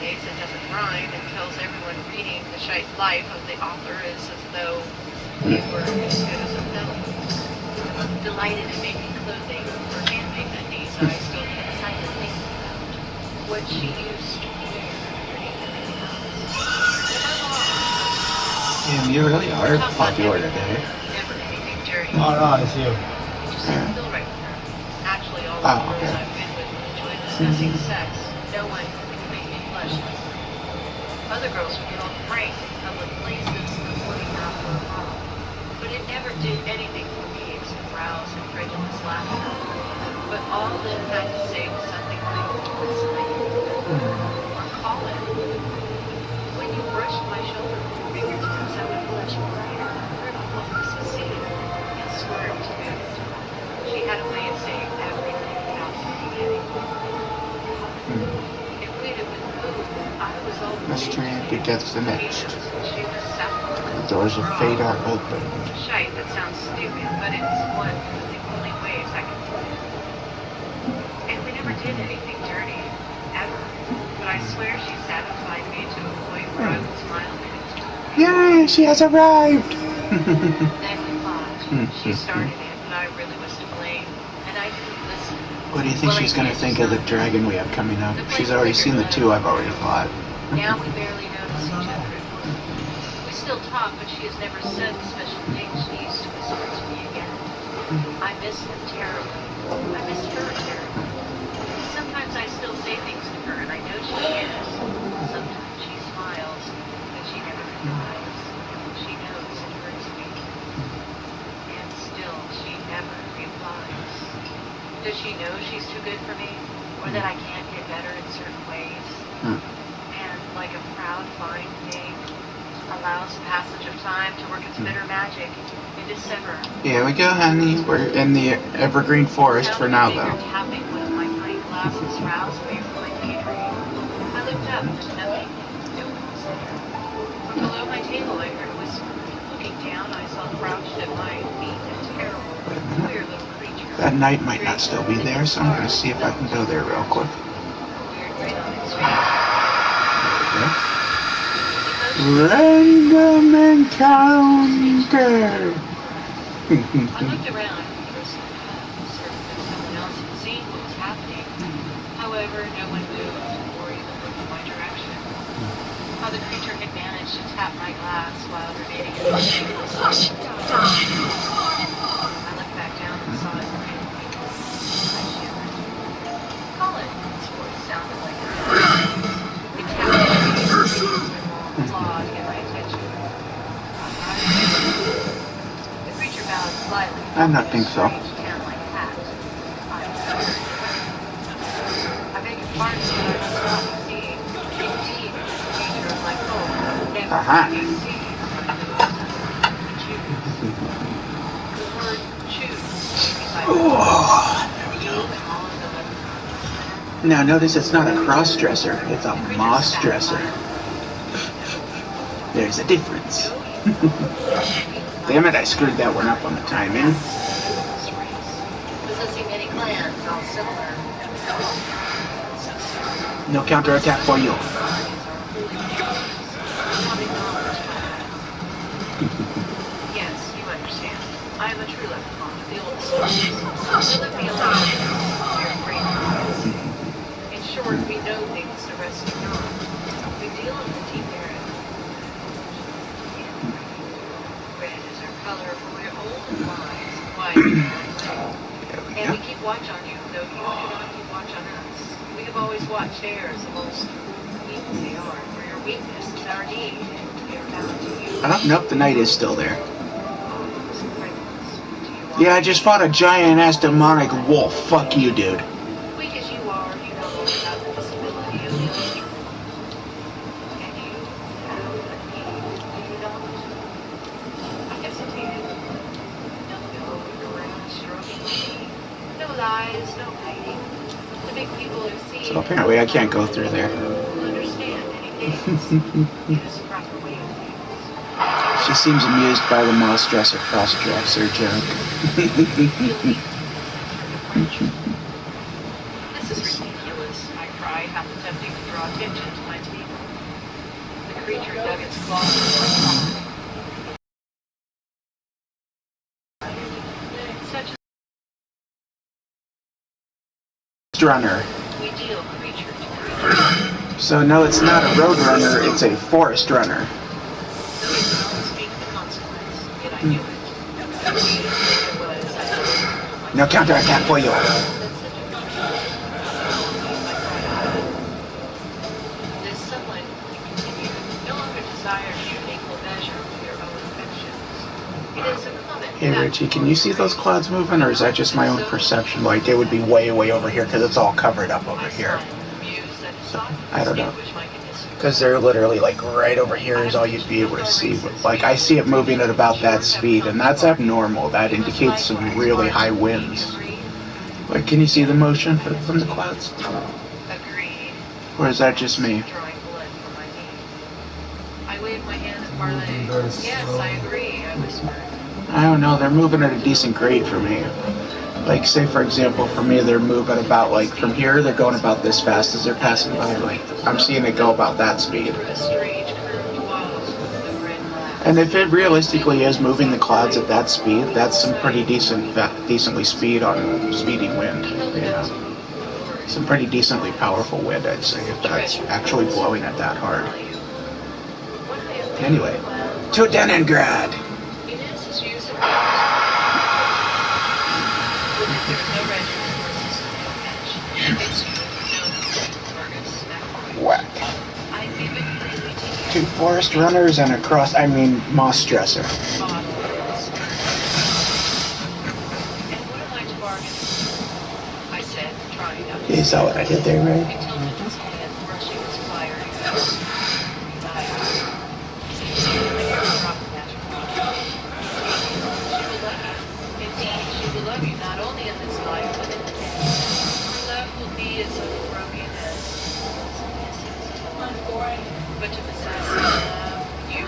face that doesn't rhyme and tells everyone reading the shite life of the author is as though they were as good as a film. Delighted in making clothing for handmade undies, I still can't silently think about what she used to wear underneath everything else. Damn, you really are popular today. Never anything dirty. Oh no, it's you. It just didn't feel right with her. Actually, all of the girls I've been with enjoy discussing sex. No one can make me blush. Other girls would get all frank in public places reporting after a ball. But it never did anything for me except rouse incredulous laughter. But all Lynn had to say was something like, or call it. When you brushed my shoulder with your fingertips, I would blush brighter. This was seen and swerved to move. She had a way of saying everything without saying anything. If we'd have been moved, I was always Mystery begets the next. She was sapphire. The doors of fate are open. Shite, that sounds stupid, but it's one of the only ways I can put it. And we never did anything dirty, ever. But I swear she satisfied me to a point where I would smile next. Yay, she has arrived! Then we fought. She started it, but I really was to blame, and I didn't listen. What do you think she's gonna think of the dragon we have coming up? She's already seen the two I've already fought. Now we barely notice each other at work. We still talk, but she has never said the special things she used to whisper to me again. I miss him terribly. I miss her terribly. Sometimes I still say things to her, and I know she is. Sometimes she smiles, but she never replies. She knows it hurts me. And still, she never replies. Does she know she's too good for me? Or that I can't get better in certain ways? And like a proud, fine thing, allows the passage of time to work its bitter magic into sever. Here we go, honey. We're in the evergreen forest for now, though. Tapping one of my pint glasses roused me from my daydream. I looked up, and nothing. No one was there. From below my table, I heard a whisper. Looking down, I saw crouched at my feet a terrible, queer little creature. That knight might not still be there, so I'm gonna see if I can go there real quick. Weird grin on its face. Random encounter! I looked around for certain that someone else had seen what was happening. However, no one moved or even looked in my direction. How the creature had managed to tap my glass while remaining in the table. I looked back down and saw it grin. I shivered. Colin, its voice sounded like her. It tapped my clawed in my attention. The creature bowed slightly. I don't think so. I beg your pardon, but I must not be seeing. Indeed, the creature of my home never be seen. The word choose. Now notice it's not a cross-dresser, it's a moss-dresser. There's a difference. Damn it, I screwed that one up on the timing. Possessing many clans, all similar. No counterattack for you. Yes, you understand. I am a true leprechaun of the old stories. Let me alone. We are great friends. In short, we know things the rest do not. We deal in the deep area. Red is our color, for we are old and wise, white and we keep watch on you, though you do not keep watch on us. We have always watched theirs, the most weak they are, for your weakness is our need, and we are bound to you. Oh, nope, the knight is still there. Yeah, I just fought a giant-ass demonic wolf. Fuck you, dude. Weak as you are, you know more about the disability of the other people. And you have a need, do you not? I hesitated. No, looked around, stroking my knee. No lies, no hiding. The big people are seeing. So apparently I can't go through there. Will understand anything. It is a proper way of things. She seems amused by the moss-dresser cross-dresser joke. This is ridiculous, I cried, half attempting to draw attention to my table. The creature dug its claws into my thigh. Such Runner. we deal creature to creature. So no, it's not a road runner, it's a forest runner. Though it did not speak the consequence, yet I knew it. I knew it was. No counterattack for you. This someone, he continued, no longer desires your equal measure with your own affections. It is a common Hey Richie, can you see those clouds moving, or is that just my own perception? Like they would be way over here because it's all covered up over here. I don't know. Because they're literally like right over here is all you'd be able to see. But, like I see it moving at about that speed, and that's abnormal. That indicates some really high winds. Like, can you see the motion from the clouds? Agreed. Or is that just me? Drawing blood from my knee. I waved my hand at Parlay. Yes, I agree, I whispered. I don't know. They're moving at a decent grade for me. Like, say for example, for me, they're moving about like from here. They're going about this fast as they're passing by. Like, I'm seeing it go about that speed. Through a strange curved walls with the red glass. And if it realistically is moving the clouds at that speed, that's some pretty decently speedy wind. You know, some pretty decently powerful wind, I'd say, if that's actually blowing it that hard. Anyway, to Leningrad. Inez's use of there's no regiment or system to match. It's Fergus, Whack. I give it freely to you. 2 forest runners and moss dresser. Bottle. And what am I to bargain? I said, trying not to. You saw what I did there, right? He tilted his hand, brushing his fiery face. I never dropped the magic wand. She will love you. Indeed, she will love you not only in this life, but in the next. Her love will be as unbroken as but to possess love, you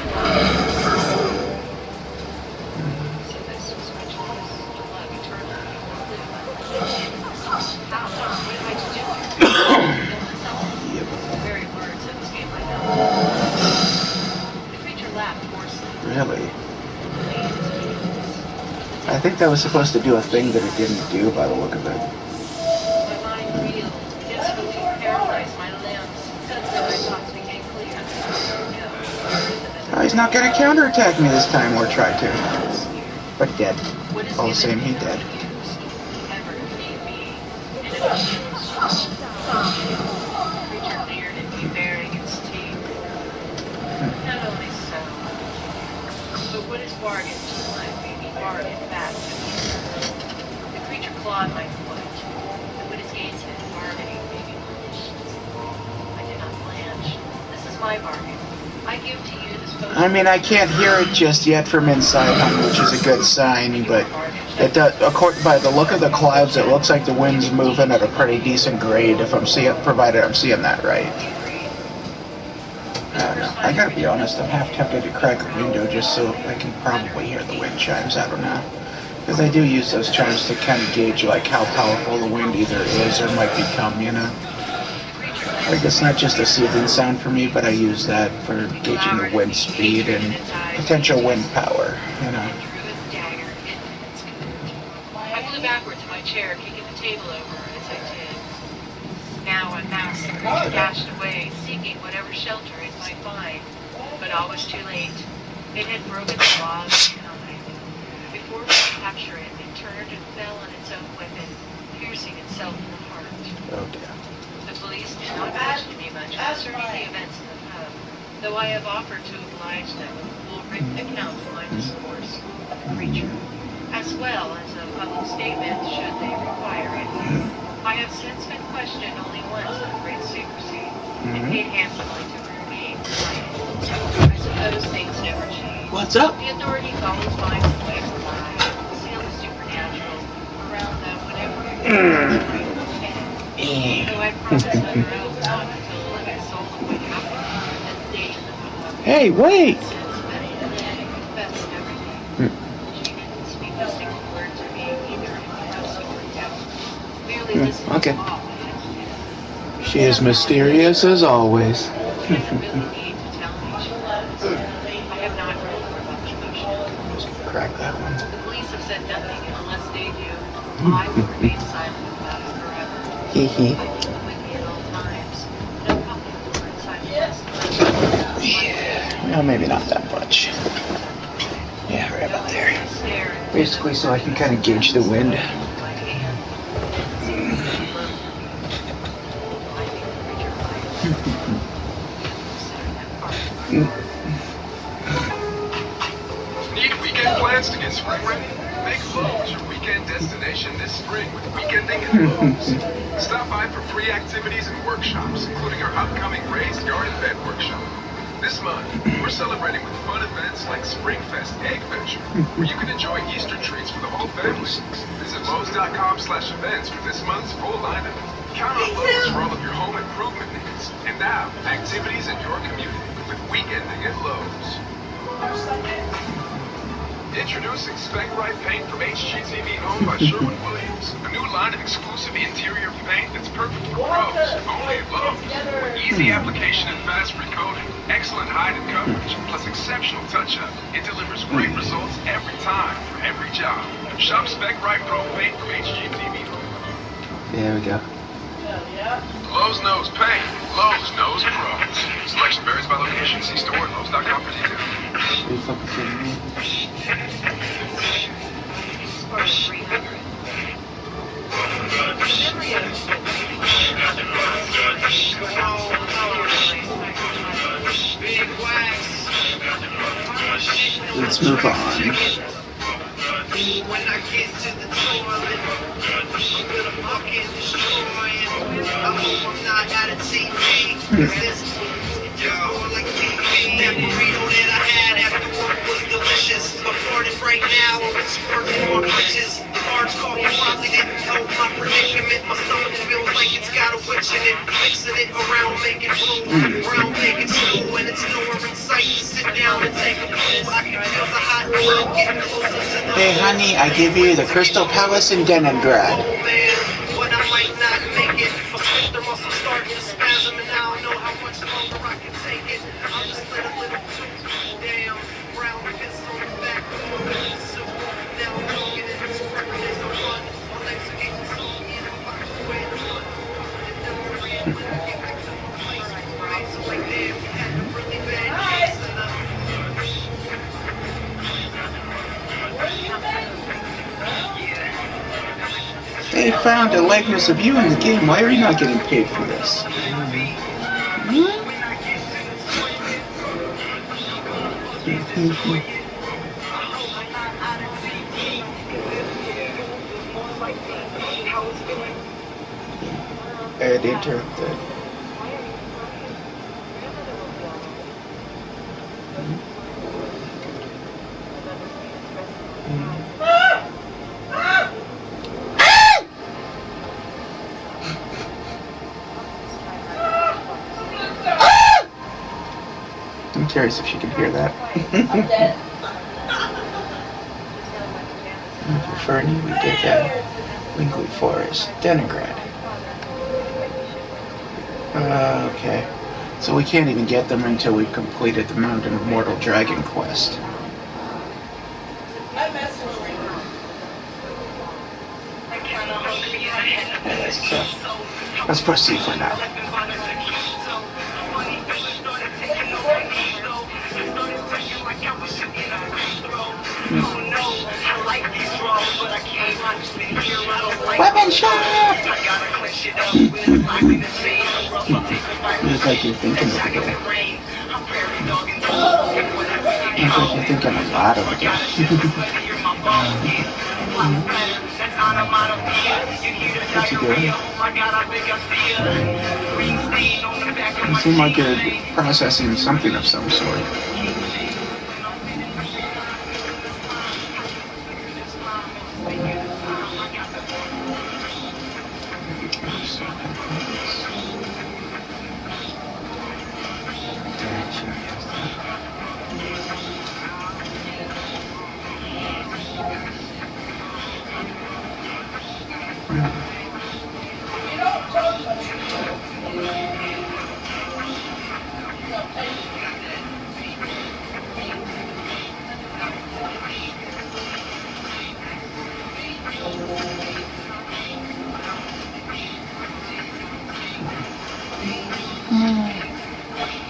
so this was my choice, to love eternally or live. How? What am I to do here? The very words that escaped my mouth. The creature laughed hoarsely. Really? I think that was supposed to do a thing that it didn't do by the look of it. My mind reeled, instantly paralyzed my limbs. Suddenly my thoughts became clear. Oh, he's not gonna counterattack me this time, or try to. But dead. All the same, he dead. Ever need me. And it was the creature leered at me, baring its teeth. Not only so, but what is bargained to one may be bargained back to me. The creature clawed my foot, and what is gainsaid bargaining may be punished. I did not blanch. This is my bargain. I give to you this potion. I mean, I can't hear it just yet from inside, which is a good sign, but it does, by the look of the clouds, it looks like the wind's moving at a pretty decent grade, provided I'm seeing that right. I don't know. I gotta be honest, I'm half tempted to crack the window just so I can probably hear the wind chimes, I don't know. Because I do use those chimes to kind of gauge like how powerful the wind either is or might become, you know. Like it's not just a soothing sound for me, but I use that for gauging the wind speed and potential wind power, you know. I flew backwards in my chair, kicking the table over as I did. Now en masse, the creature dashed away, seeking whatever shelter it might find. But all was too late. It had broken the law of mankind. Before we could capture it, it turned and fell on its own weapon, piercing itself in the heart. Oh dear. The police did not question me much concerning the events in the pub, though I have offered to oblige them with a full written account of my discourse with the creature, as well as a public statement should they require it. I have since been questioned only once with great secrecy, and paid handsomely to remain quiet. I suppose things never change. What's up? The authorities always find some way to lie, conceal the supernatural around them whenever you're though I promised under oath not to tell a soul of what happened that day in the pub. Hey, wait! Since then, I confessed everything. She didn't speak a single word to me either in the house or out. Merely listened okay. to all I had to do. She is mysterious as always. really need to tell me, she says. I have not read more about the commotion. Just crack that one. The police have said nothing, and unless they do, I will remain silent about it forever. Hee hee. I keep it with me at all times. No copy of the word inside the Yeah. Well, maybe not that much. Yeah, right about there. Basically, so I can kind of gauge the wind. Need weekend plans to get spring ready? Make Lowe's your weekend destination this spring with Weekending at Lowe's. Stop by for free activities and workshops, including our upcoming Raised Garden Bed workshop. This month, we're celebrating with fun events like Springfest Egg Venture, where you can enjoy Easter treats for the whole family. Visit Lowe's.com/events for this month's full lineup. Count on Lowe's for all of your home improvement needs. And now, activities in your community with Weekending at Lowe's. Introducing Spec Right paint from HGTV owned by Sherwin-Williams. A new line of exclusive interior paint that's perfect for pros. Only at Lowe's. With easy application and fast recoating, excellent height and coverage, plus exceptional touch-up, it delivers great results every time for every job. Shop Spec Right Pro paint from HGTV. There we go. Lowe's knows paint. Lowe's knows pros. Selection varies by location. See store at Lowe's.com for details. Are you fucking kidding me? Let's move on. When I get to the toilet, I'm gonna fucking destroy it. I hope I'm not out of TV. This is more like TV. That burrito that I had after work was delicious. I'm farting right now, I'm squirting more riches. The large coffee probably didn't help my predicament. My stomach feels like it's got a witch in it. Mixing it around, making food. Brown making stew, and it's nowhere in sight to sit down and take a pull. I can feel the hot blood getting closer to the Hey honey, I give you the Crystal Palace in Leningrad. but I might not make it. My sister must have started to spasm, and I don't know how much longer I can take it. I'm just a little too damn brown piss on the back door. So now I'm talking in this record is so fun. My legs are getting so in the box away the sun. And then we're in when I get back to my place. Right, so like damn, we had a really bad day set up. They found a likeness of you in the game. Why are you not getting paid for this? Editor. I'm curious if she can hear that. For Fernie, we did Winkley Forest, Leningrad. Okay. So we can't even get them until we've completed the Mountain of Mortal Dragon quest. So, let's proceed for now. Weapon shot! Looks like you're thinking over there. Looks like you're thinking a lot over there. What's he doing? You seem like you're processing something of some sort.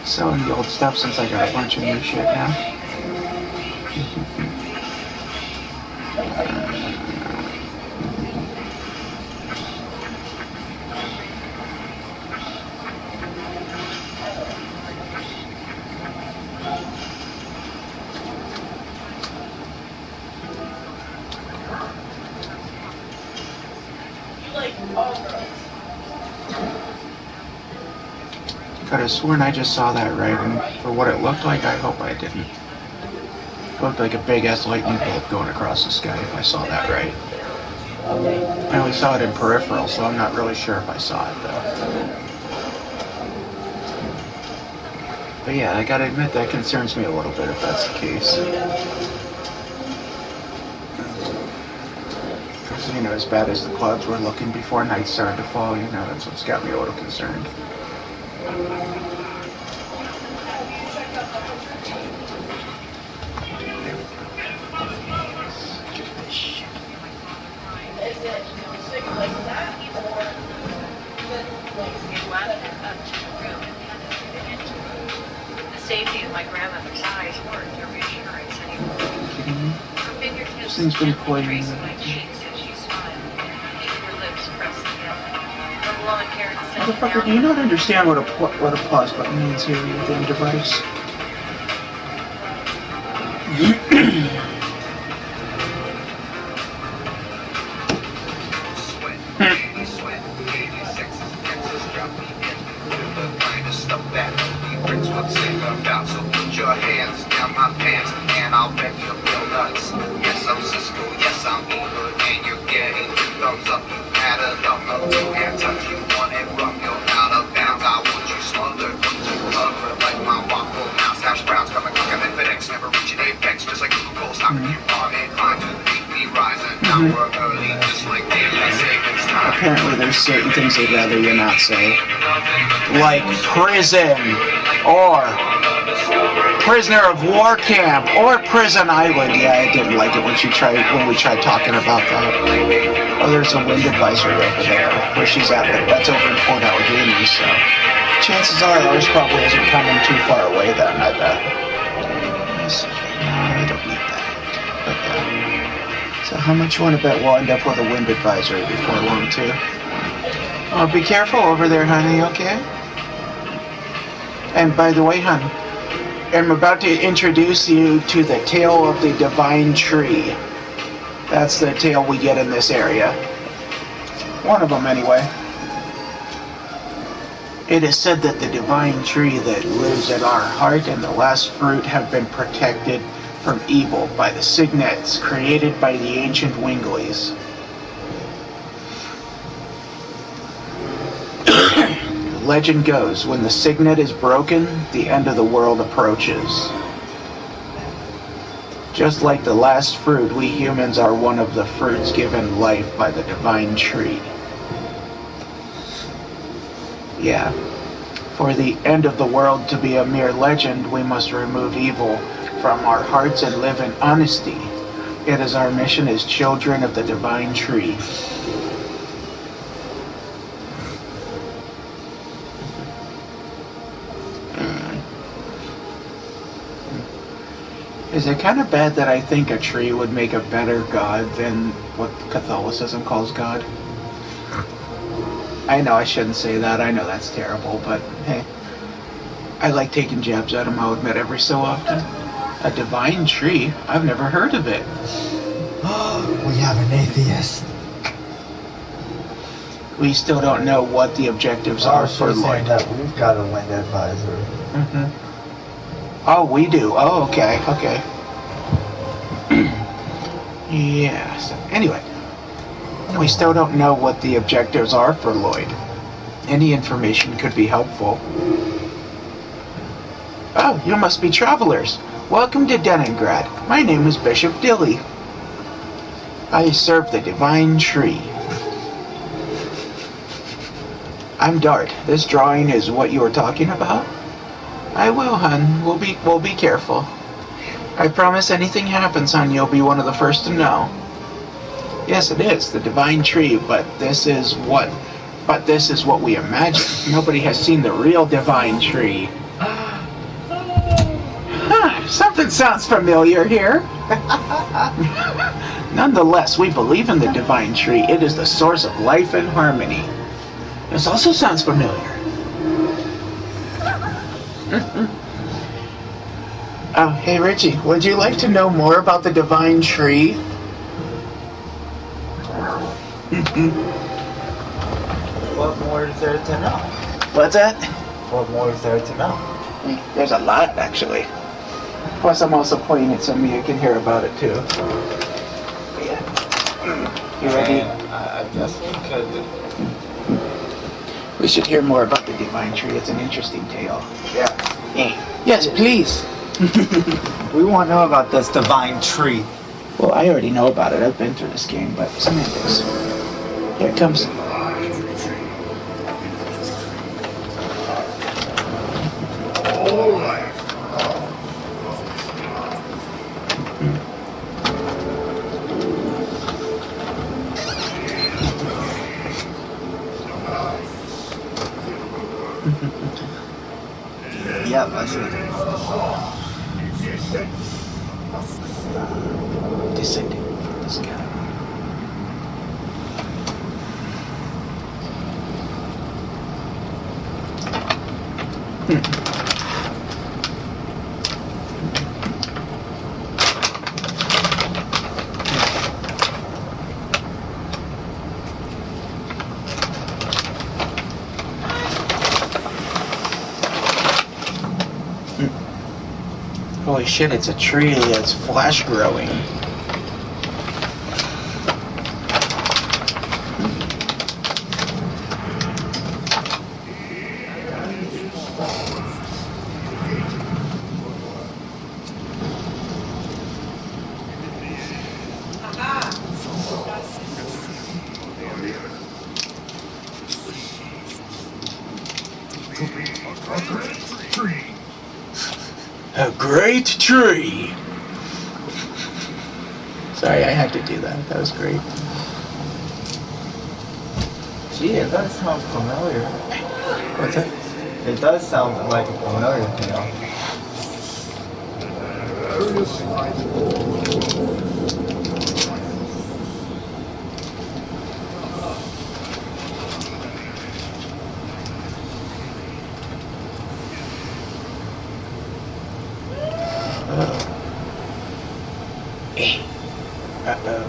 Selling the old stuff since I got a bunch of new shit now. Could have sworn I just saw that right, and for what it looked like, I hope I didn't. It looked like a big-ass lightning bolt going across the sky if I saw that right. I only saw it in peripheral, so I'm not really sure if I saw it, though. But yeah, I gotta admit, that concerns me a little bit if that's the case. Because, you know, as bad as the clouds were looking before night started to fall, you know, that's what's got me a little concerned. The safety of my grandmother's eyes weren't a reassurance anymore. Her fingertips Thing's been gently pointing traced at my me. cheeks as she smiled, keeping her lips pressed together. The blonde hair settled Motherfucker, do you not understand what a pause button means here within the device? So put your hands down my pants and I'll bet you feel nuts. Yes, I'm Cisco, yes, I'm evil, and you're getting thumbs up. You had a thumb up, two-hand touch, you want it rough, you're out of bounds. I want you smothered, want you covered like my waffle house. Hash browns coming quicker than FedEx, never reaching apex, just like Google stop. You are inclined to beat me rising. Now we're early, just like daylight savings time. Apparently there's certain things they'd rather you not say. Like prison, or prisoner of war camp, or prison island. Yeah, I didn't like it when we tried talking about that. Oh, there's a wind advisory over there where she's at, but that's over in Port Allegany, so chances are ours probably isn't coming too far away then, I bet. No, I don't need that. But yeah. So how much you want to bet we'll end up with a wind advisory before long too? Oh, be careful over there, honey, okay? And by the way, hon, I'm about to introduce you to the tail of the divine tree. That's the tail we get in this area. One of them, anyway. It is said that the divine tree that lives in our heart and the last fruit have been protected from evil by the signets created by the ancient Wingleys. Legend goes, when the signet is broken, the end of the world approaches. Just like the last fruit, we humans are one of the fruits given life by the divine tree. Yeah. For the end of the world to be a mere legend, we must remove evil from our hearts and live in honesty. It is our mission as children of the divine tree. Is it kind of bad that I think a tree would make a better god than what Catholicism calls God? I know I shouldn't say that. I know that's terrible, but hey, I like taking jabs at him, I'll admit, every so often. A divine tree? I've never heard of it. We have an atheist. We still don't know what the objectives are for Lloyd. That we've got a wind advisory. Mm-hmm. Oh, we do. Oh, okay, okay. Yeah, so anyway, we still don't know what the objectives are for Lloyd. Any information could be helpful. Oh, you must be travelers. Welcome to Denningrad. My name is Bishop Dilly. I serve the divine tree. I'm Dart. This drawing is what you were talking about? I will, hun. We'll be careful. I promise anything happens, hun, you'll be one of the first to know. Yes, it is, the divine tree, but this is what we imagine. Nobody has seen the real divine tree. Something sounds familiar here. Nonetheless, we believe in the divine tree. It is the source of life and harmony. This also sounds familiar. Oh, hey Richie, would you like to know more about the divine tree? What more is there to know? What's that? What more is there to know? There's a lot, actually. Plus, I'm also playing it so Mia can hear about it, too. Yeah. You ready? I guess we could. We should hear more about the divine tree. It's an interesting tale. Yeah. Yes, please. We want to know about this divine tree. Well, I already know about it. I've been through this game, but semantics. Here it comes. Yep, I see. Descending the sky. Holy shit, it's a tree that's flash growing. A great tree. Sorry, I had to do that. That was great. Gee, it does sound familiar. What's that? It does sound like a familiar tale. Uh-oh.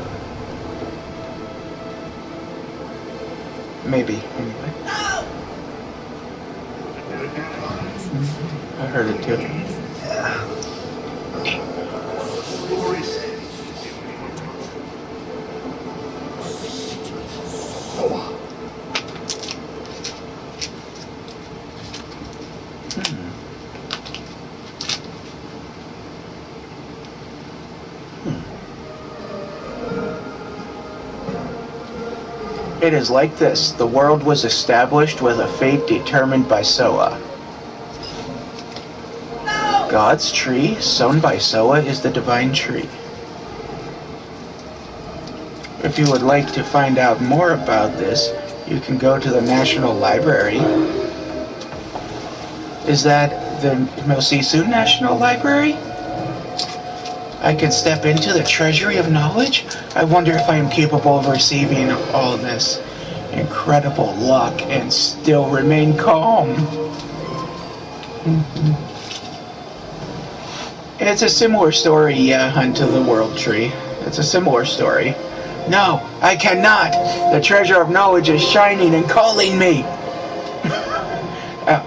Maybe, anyway. I heard it too. It is like this. The world was established with a fate determined by Soa. God's tree, sown by Soa, is the divine tree. If you would like to find out more about this, you can go to the National Library. Is that the Mosisu National Library? I can step into the treasury of knowledge? I wonder if I am capable of receiving all this incredible luck and still remain calm. It's a similar story, yeah, Hunt of the World Tree. It's a similar story. No, I cannot! The treasure of knowledge is shining and calling me!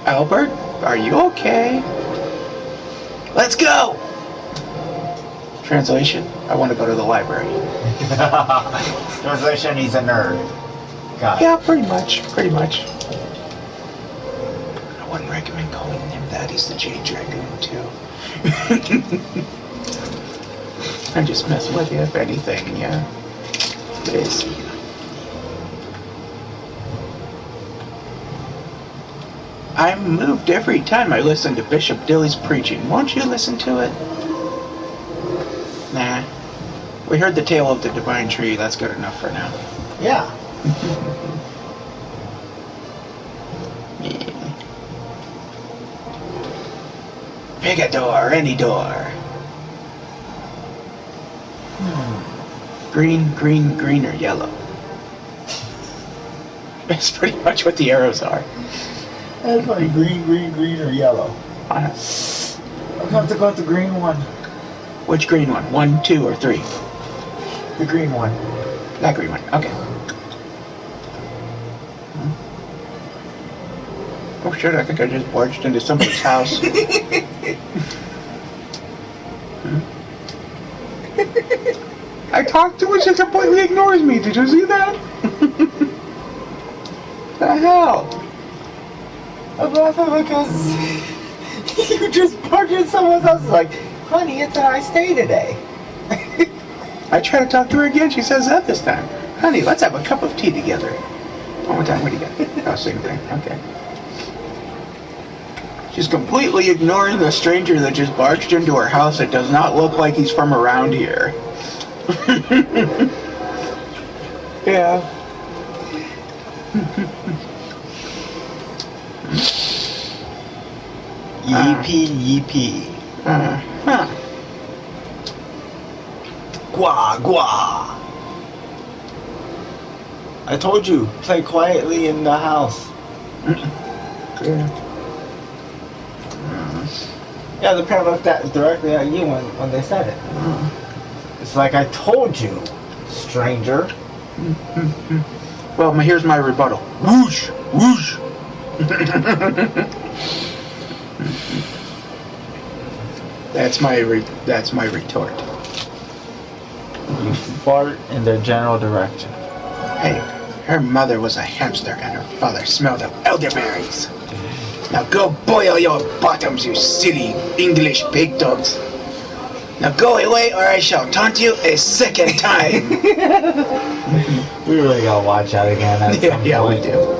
Albert, are you okay? Let's go! Translation, I want to go to the library. Translation, he's a nerd. Got it. Yeah, pretty much. Pretty much. I wouldn't recommend calling him that. He's the Jade Dragoon, too. I just mess with you, if anything, yeah. It is. I'm moved every time I listen to Bishop Dilly's preaching. Won't you listen to it? Nah. We heard the tale of the divine tree. That's good enough for now. Yeah. Yeah. Pick a door, any door. Green, green, green, or yellow. That's pretty much what the arrows are. That's like green, green, green, or yellow. On I'm gonna have to go with the green one. which green one? 1, 2, or 3? The green one. That green one. Okay. Oh shit! I think I just barged into somebody's house. I talked to her, she completely ignores me. Did you see that? The hell? I'm laughing because you just parked in someone else's. Like, honey, it's a nice day today. I try to talk to her again. She says that this time. Honey, let's have a cup of tea together. One more time. What do you got? Oh, same thing. Okay. She's completely ignoring the stranger that just barged into her house. It does not look like he's from around here. Yeah. Yeepee, yeepee. Huh. Gua, gua. I told you, play quietly in the house. Yeah. Yeah, the parent looked directly at you when they said it. It's like I told you, stranger. Well, here's my rebuttal. Whoosh! Whoosh! That's my retort. You fart in the general direction. Hey, her mother was a hamster and her father smelled of elderberries. Now go boil your bottoms, you silly English pig dogs. Now go away or I shall taunt you a second time. We really gotta watch that again at some Yeah, we point. do.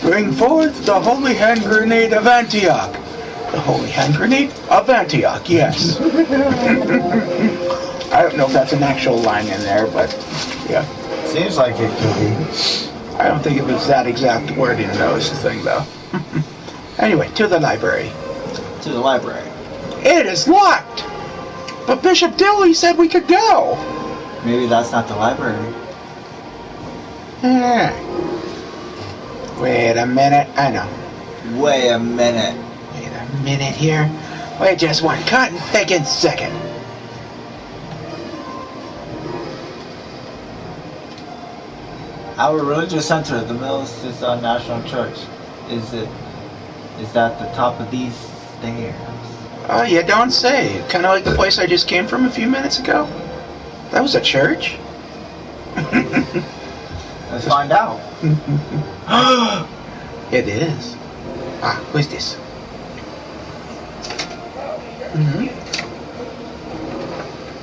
Bring forth the holy hand grenade of Antioch. The holy hand grenade of Antioch, yes. I don't know if that's an actual line in there, but yeah. Seems like it could be. I don't think it was that exact wording, though, is the thing, though. Anyway, to the library. To the library. It is locked! But Bishop Dilly said we could go! Maybe that's not the library. Wait a minute. I know. Wait a minute. Wait a minute here. Wait just one cotton picking second. Our religious center, the Mills National Church, is at the top of these stairs. Oh, you don't say. Kind of like the place I just came from a few minutes ago. That was a church? Let's find out. It is. Ah, who's this?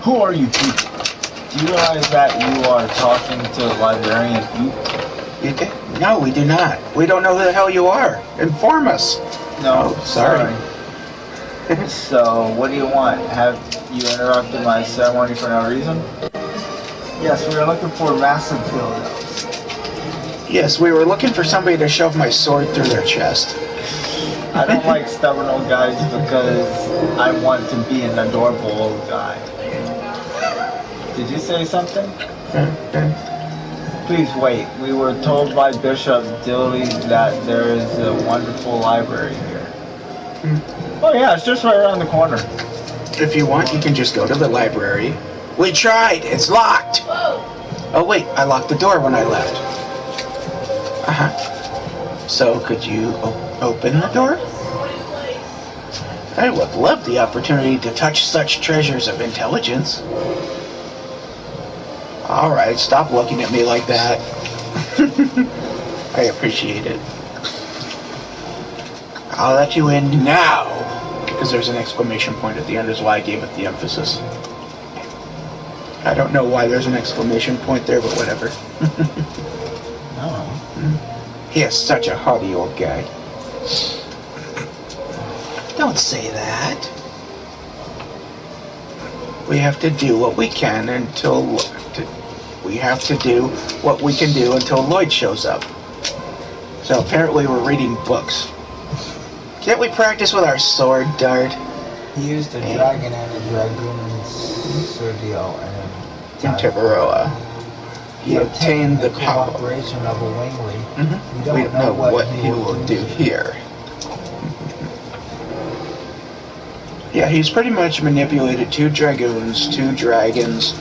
Who are you people? Do you realize that you are talking to a librarian you? No, we do not. We don't know who the hell you are. Inform us. No, Oh, sorry. So, what do you want? Have you interrupted my ceremony for no reason? Yes, we are looking for massive dildos. Yes, we were looking for somebody to shove my sword through their chest. I don't like stubborn old guys because I want to be an adorable old guy. Did you say something? Please wait. We were told by Bishop Dilly that there is a wonderful library here. Oh yeah, it's just right around the corner. If you want, you can just go to the library. We tried. It's locked. Oh, wait. I locked the door when I left. So, could you open the door? I would love the opportunity to touch such treasures of intelligence. Alright, stop looking at me like that. I appreciate it. I'll let you in now! Because there's an exclamation point at the end is why I gave it the emphasis. I don't know why there's an exclamation point there, but whatever. He is such a haughty old guy. Don't say that. We have to do what we can until... We have to do what we can do until Lloyd shows up. So apparently we're reading books. Can't we practice with our sword dart? He used a dragon and a dragoon in Serdio In Tiburoa. He obtained the power. cooperation of a Wingly. We don't know what he will do here. Yeah, he's pretty much manipulated 2 dragoons, 2 dragons,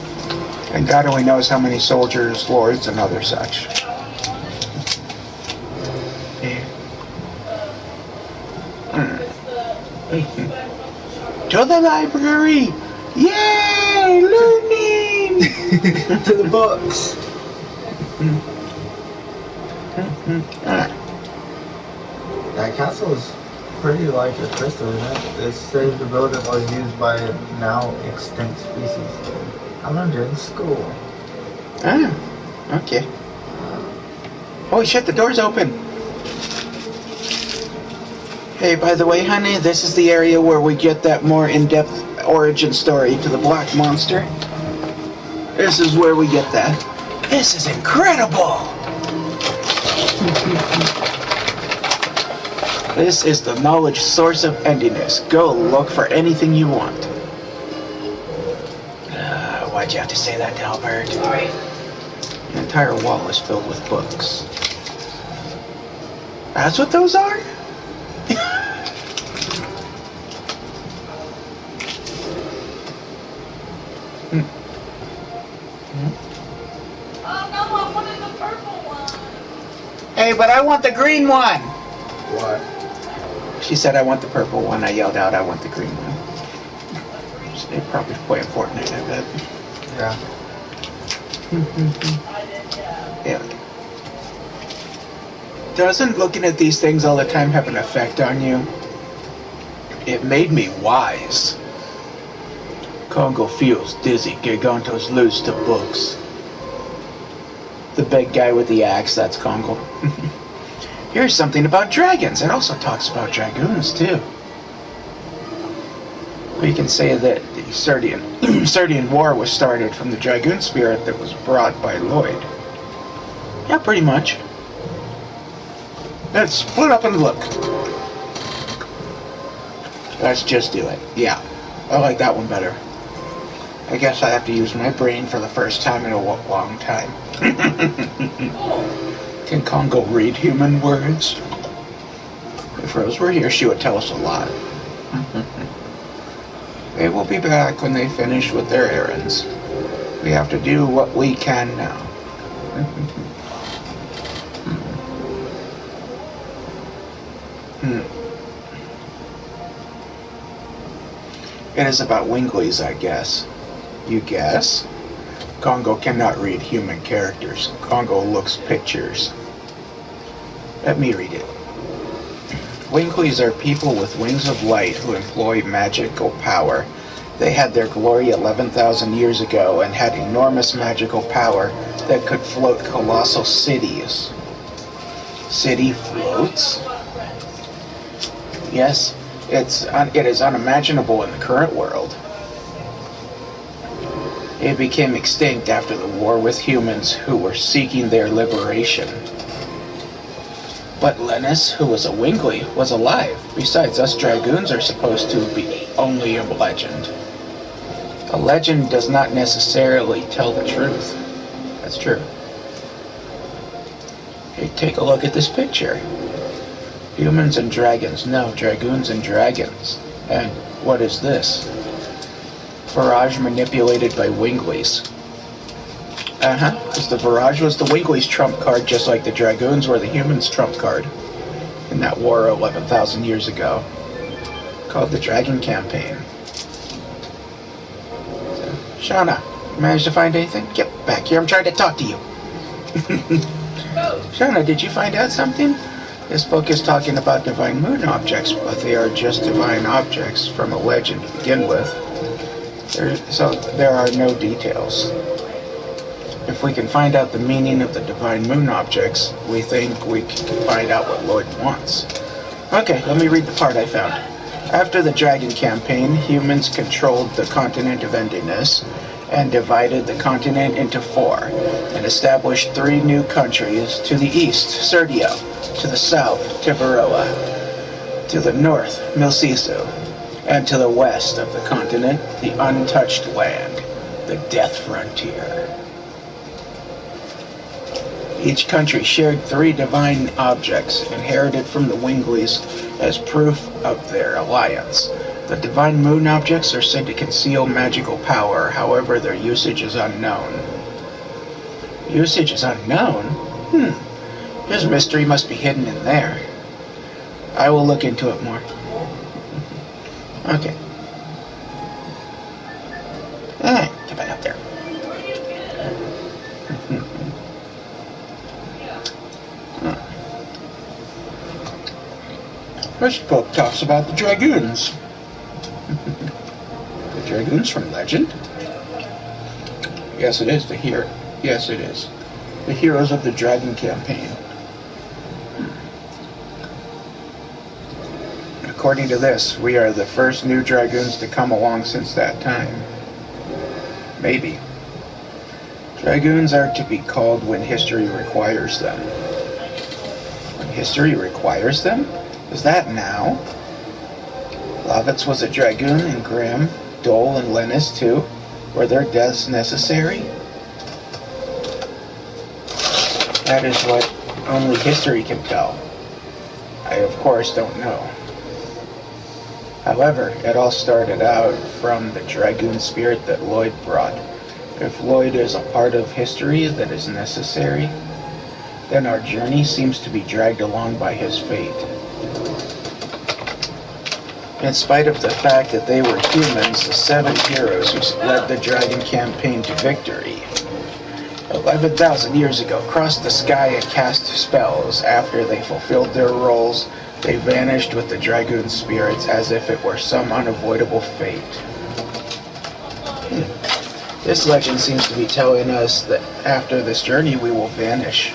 and God only knows how many soldiers, lords, and other such. To the library! Yay! Learning! To the books! That castle is pretty like a crystal, isn't it? They say the building was used by a now extinct species. I learned it in school. Ah, okay. Holy shit, the door's open! Hey, by the way, honey, this is the area where we get that more in-depth origin story to the Black Monster. This is where we get that. This is incredible! This is the knowledge source of endiness. Go look for anything you want. Why'd you have to say that, Albert? Sorry. The entire wall is filled with books. That's what those are? Oh no, I wanted the purple one. Hey, but I want the green one! What? She said I want the purple one. I yelled out I want the green one. So they're probably playing Fortnite, I bet. Yeah. Yeah. Doesn't looking at these things all the time have an effect on you? It made me wise. Congo feels dizzy. Giganto's loose to books. The big guy with the axe, that's Congo. Here's something about dragons. It also talks about dragoons, too. We can say that the Serdian War was started from the dragoon spirit that was brought by Lloyd. Yeah, pretty much. Let's split up and look. Let's just do it. Yeah, I like that one better. I guess I have to use my brain for the first time in a long time. Can Congo read human words? If Rose were here, she would tell us a lot. They will be back when they finish with their errands. We have to do what we can now. It is about Winglies, I guess. You guess? Congo cannot read human characters. Congo looks pictures. Let me read it. Winglies are people with wings of light who employ magical power. They had their glory 11,000 years ago and had enormous magical power that could float colossal cities. City floats? Yes, it is unimaginable in the current world. It became extinct after the war with humans who were seeking their liberation. But Lennis, who was a Wingly, was alive. Besides, us dragoons are supposed to be only a legend. A legend does not necessarily tell the truth. That's true. Hey, take a look at this picture. Humans and dragons. No, dragoons and dragons. And what is this? Barrage manipulated by Winglies. Because the Barrage was the Winglies' trump card, just like the Dragoons were the humans' trump card in that war 11,000 years ago, called the Dragon Campaign. So, Shauna, you managed to find anything? Get back here, I'm trying to talk to you. Shauna, did you find out something? This book is talking about divine moon objects, but they are just divine objects from a legend to begin with. So there are no details. If we can find out the meaning of the divine moon objects, we think we can find out what Lloyd wants. Okay, let me read the part I found. After the Dragon Campaign, humans controlled the continent of Endiness and divided the continent into 4 and established 3 new countries: to the east, Serdio; to the south, Tiburoa. To the north, Milceso, and to the west of the continent, the untouched land, the Death Frontier. Each country shared 3 divine objects inherited from the Wingleys as proof of their alliance. The divine moon objects are said to conceal magical power, however their usage is unknown. Usage is unknown? His mystery must be hidden in there. I will look into it more. Okay. Get back up there. This book talks about the Dragoons. The Dragoons from legend? Yes, it is. Yes, it is. The heroes of the Dragon campaign. According to this, we are the first new Dragoons to come along since that time. Maybe. Dragoons are to be called when history requires them. When history requires them? Is that now? Lovitz was a Dragoon, and Grimm, Dole, and Lennis too. Were their deaths necessary? That is what only history can tell. I, of course, don't know. However, it all started out from the Dragoon spirit that Lloyd brought. If Lloyd is a part of history that is necessary, then our journey seems to be dragged along by his fate. In spite of the fact that they were humans, the 7 heroes who led the Dragon campaign to victory 11,000 years ago crossed the sky and cast spells. After they fulfilled their roles, they vanished with the Dragoon spirits as if it were some unavoidable fate. This legend seems to be telling us that after this journey we will vanish.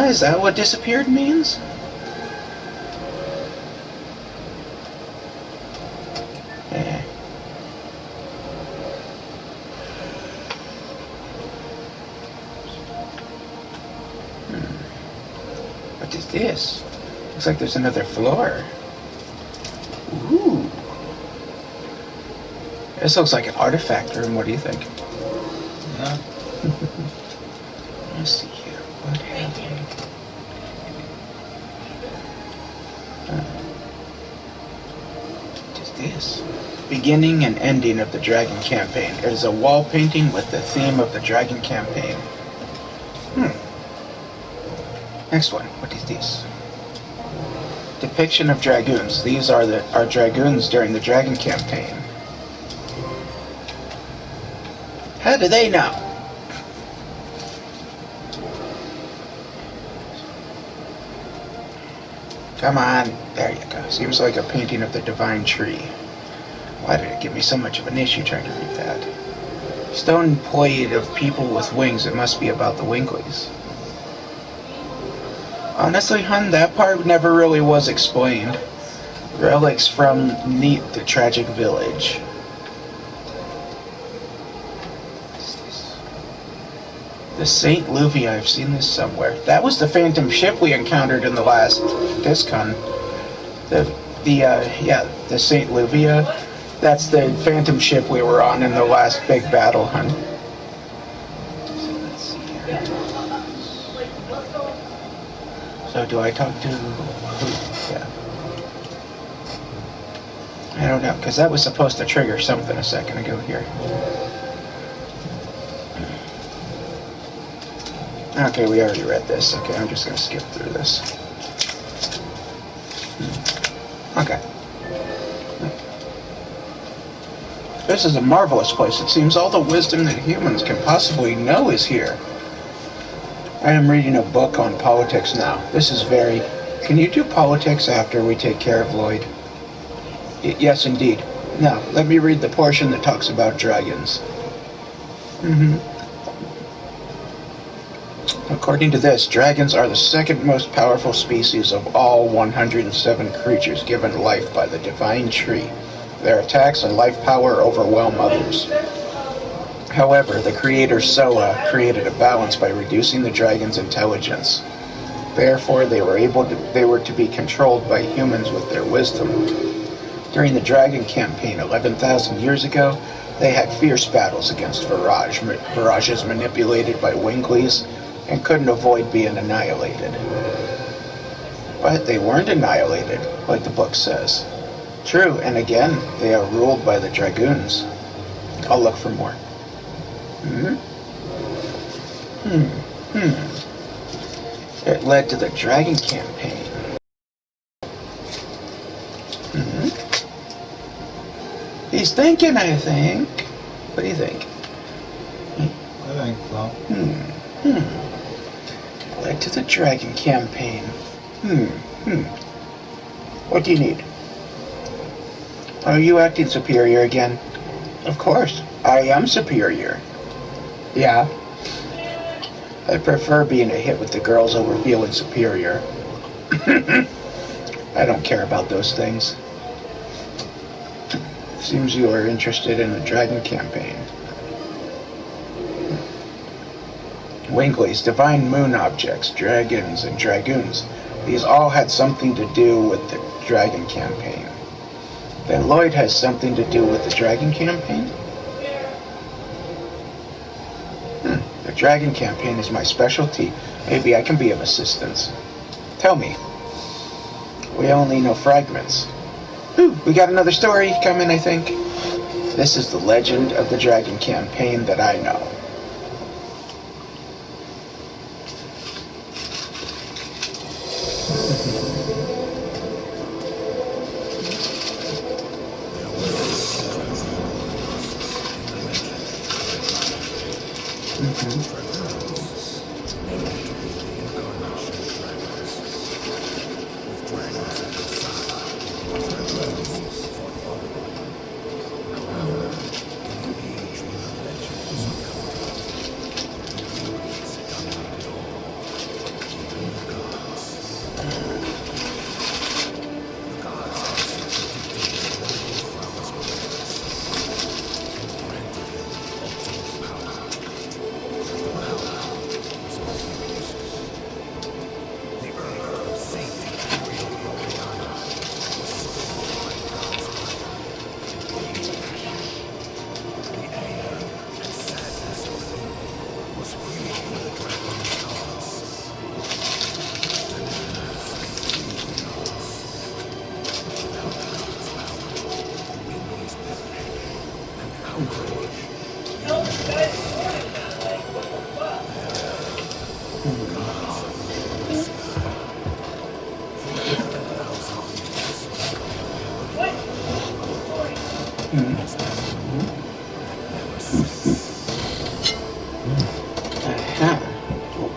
Is that what disappeared means? What is this? Looks like there's another floor. Ooh. This looks like an artifact room. What do you think? Yeah. Let's see here. What happened? What is this? Beginning and ending of the Dragon campaign. It is a wall painting with the theme of the Dragon campaign. Next one. What is this? Depiction of Dragoons. These are our Dragoons during the Dragon campaign. How do they know? Come on. There you go. Seems like a painting of the Divine Tree. Why did it give me so much of an issue trying to read that? Stone plate of people with wings. It must be about the Wingleys. Honestly, hun, that part never really was explained. Relics from Neat, the Tragic Village. The St. Luvia, I've seen this somewhere. That was the phantom ship we encountered in the last Discon. The St. Luvia. That's the phantom ship we were on in the last big battle, hun. Let's see here. So do I talk to who? Yeah. I don't know, because that was supposed to trigger something a second ago here. Okay, we already read this. Okay, I'm just going to skip through this. Okay. This is a marvelous place. It seems all the wisdom that humans can possibly know is here. I am reading a book on politics now. This is very... Can you do politics after we take care of Lloyd? Yes, indeed. Now, let me read the portion that talks about dragons. According to this, dragons are the second most powerful species of all 107 creatures given life by the Divine Tree. Their attacks and life power overwhelm others. However, the creator Soa created a balance by reducing the dragon's intelligence. Therefore, they were to be controlled by humans with their wisdom. During the Dragon campaign 11,000 years ago, they had fierce battles against Virage. Virage is manipulated by Winglies and couldn't avoid being annihilated. But they weren't annihilated, like the book says. True, and again, they are ruled by the Dragoons. I'll look for more. It led to the Dragon campaign. He's thinking, I think. What do you think? I think so. Led to the Dragon campaign. What do you need? Are you acting superior again? Of course. I am superior. Yeah. I prefer being a hit with the girls over feeling superior. I don't care about those things. Seems you are interested in the Dragon campaign. Winglies, divine moon objects, dragons, and dragoons. These all had something to do with the Dragon campaign. Then Lloyd has something to do with the Dragon campaign? The Dragon campaign is my specialty. Maybe I can be of assistance. Tell me. We only know fragments. Ooh, we got another story coming, I think. This is the legend of the Dragon campaign that I know.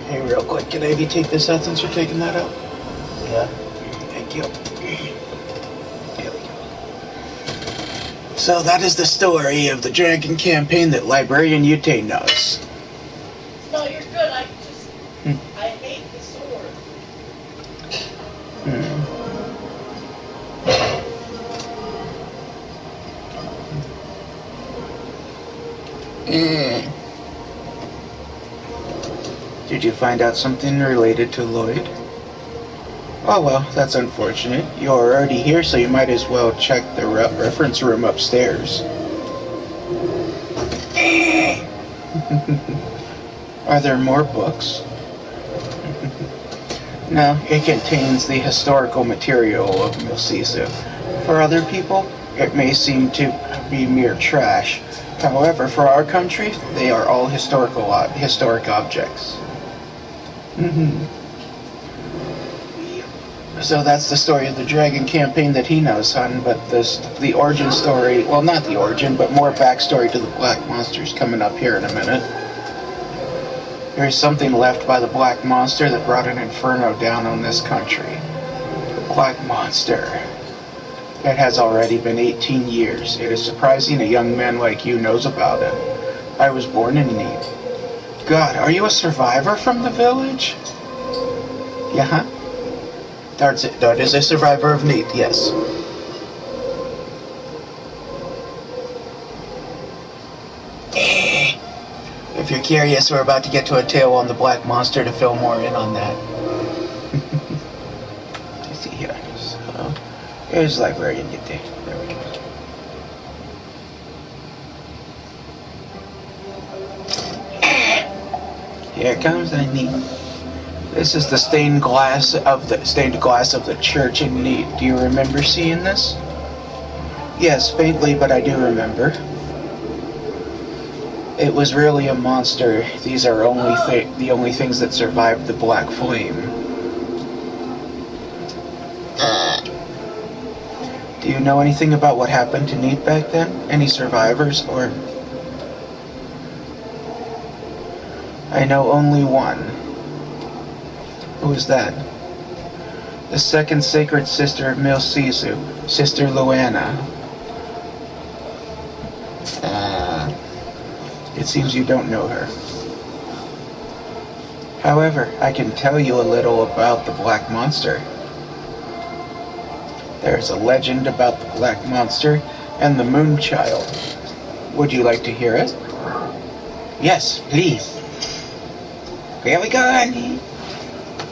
Hey, real quick, can I take this out since you're taking that out? Yeah. Thank you. There we go. So that is the story of the Dragon campaign that Librarian Yute knows. No, you're good. I hate the sword. Did you find out something related to Lloyd? Oh well, that's unfortunate. You're already here, so you might as well check the reference room upstairs. Are there more books? No, it contains the historical material of Milcisa. For other people, it may seem to be mere trash. However, for our country, they are all historic objects. So that's the story of the Dragon campaign that he knows, hon, but the origin story, well, not the origin, but more backstory to the Black Monsters coming up here in a minute. There's something left by the Black Monster that brought an inferno down on this country. The Black Monster. It has already been 18 years. It is surprising a young man like you knows about it. I was born in Neat. God, are you a survivor from the village? Yeah, huh? That is a survivor of Neat, yes. If you're curious, we're about to get to a tale on the Black Monster to fill more in on that. Let's see here. So, here's librarian Yitte. There we go. Here comes Annie. This is the stained glass of the church in Neat. Do you remember seeing this? Yes, faintly, but I do remember. It was really a monster. These are the only things that survived the Black Flame. Do you know anything about what happened to Neat back then? Any survivors, or... I know only one. Who is that? The second sacred sister of Milsisu, Sister Luana. It seems you don't know her. However, I can tell you a little about the Black Monster. There's a legend about the Black Monster and the Moon Child. Would you like to hear it? Yes, please. Here we go, Annie.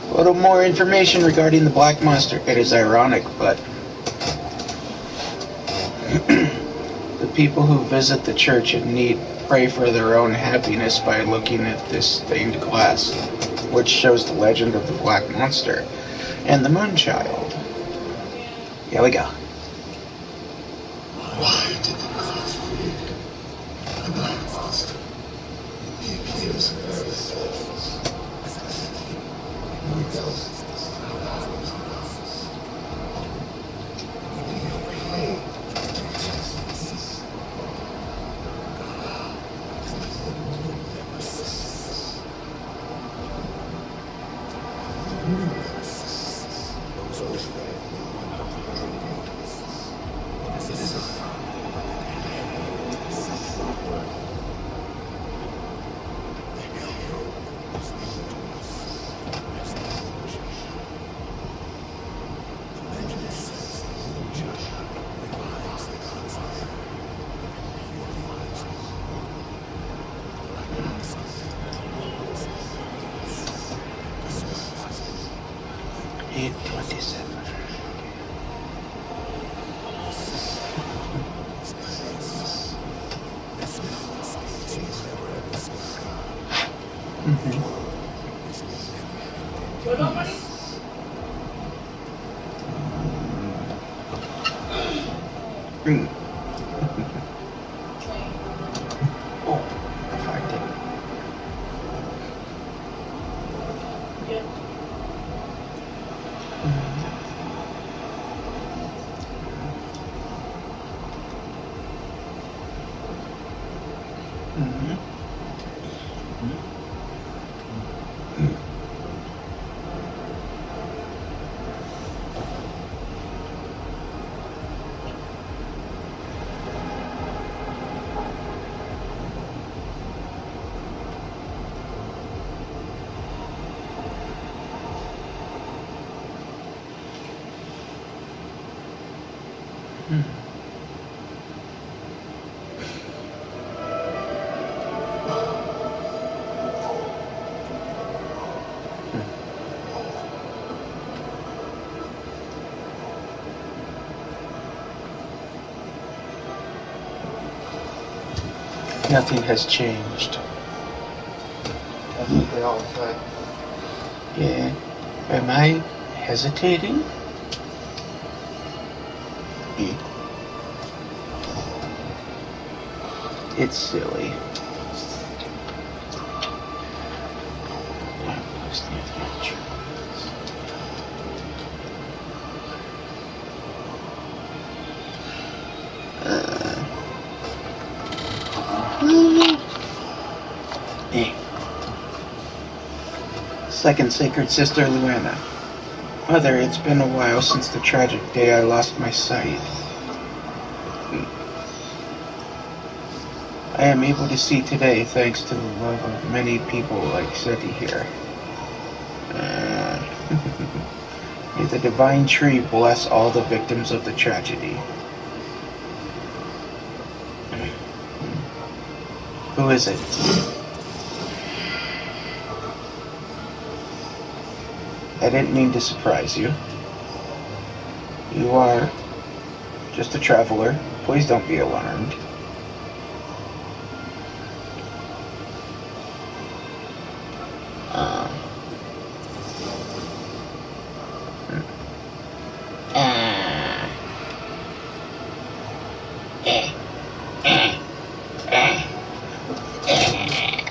A little more information regarding the Black Monster. It is ironic, but the people who visit the church in Neat pray for their own happiness by looking at this stained glass, which shows the legend of the Black Monster and the Moon Child. Here we go. Why did the gods flee? The Black Monster. He appears in various forms. He tells us how powerful he was. Even your pain protects peace. Nothing has changed. That's what they all say. Yeah. Am I hesitating? Yeah. It's silly. Second Sacred Sister Luana. Mother, it's been a while since the tragic day I lost my sight. I am able to see today thanks to the love of many people like Seti here. May the divine tree bless all the victims of the tragedy. Who is it? I didn't mean to surprise you. You are just a traveler. Please don't be alarmed.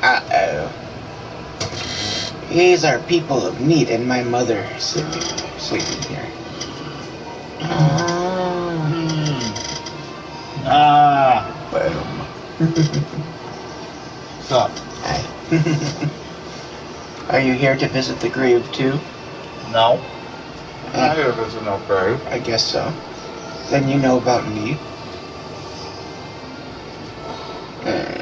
Uh-oh. These are people of need, and my mother sleeping here. Boom. What's up? Hi. Are you here to visit the grave too? No. I'm not here to visit no grave. I guess so. Then you know about me. Yeah.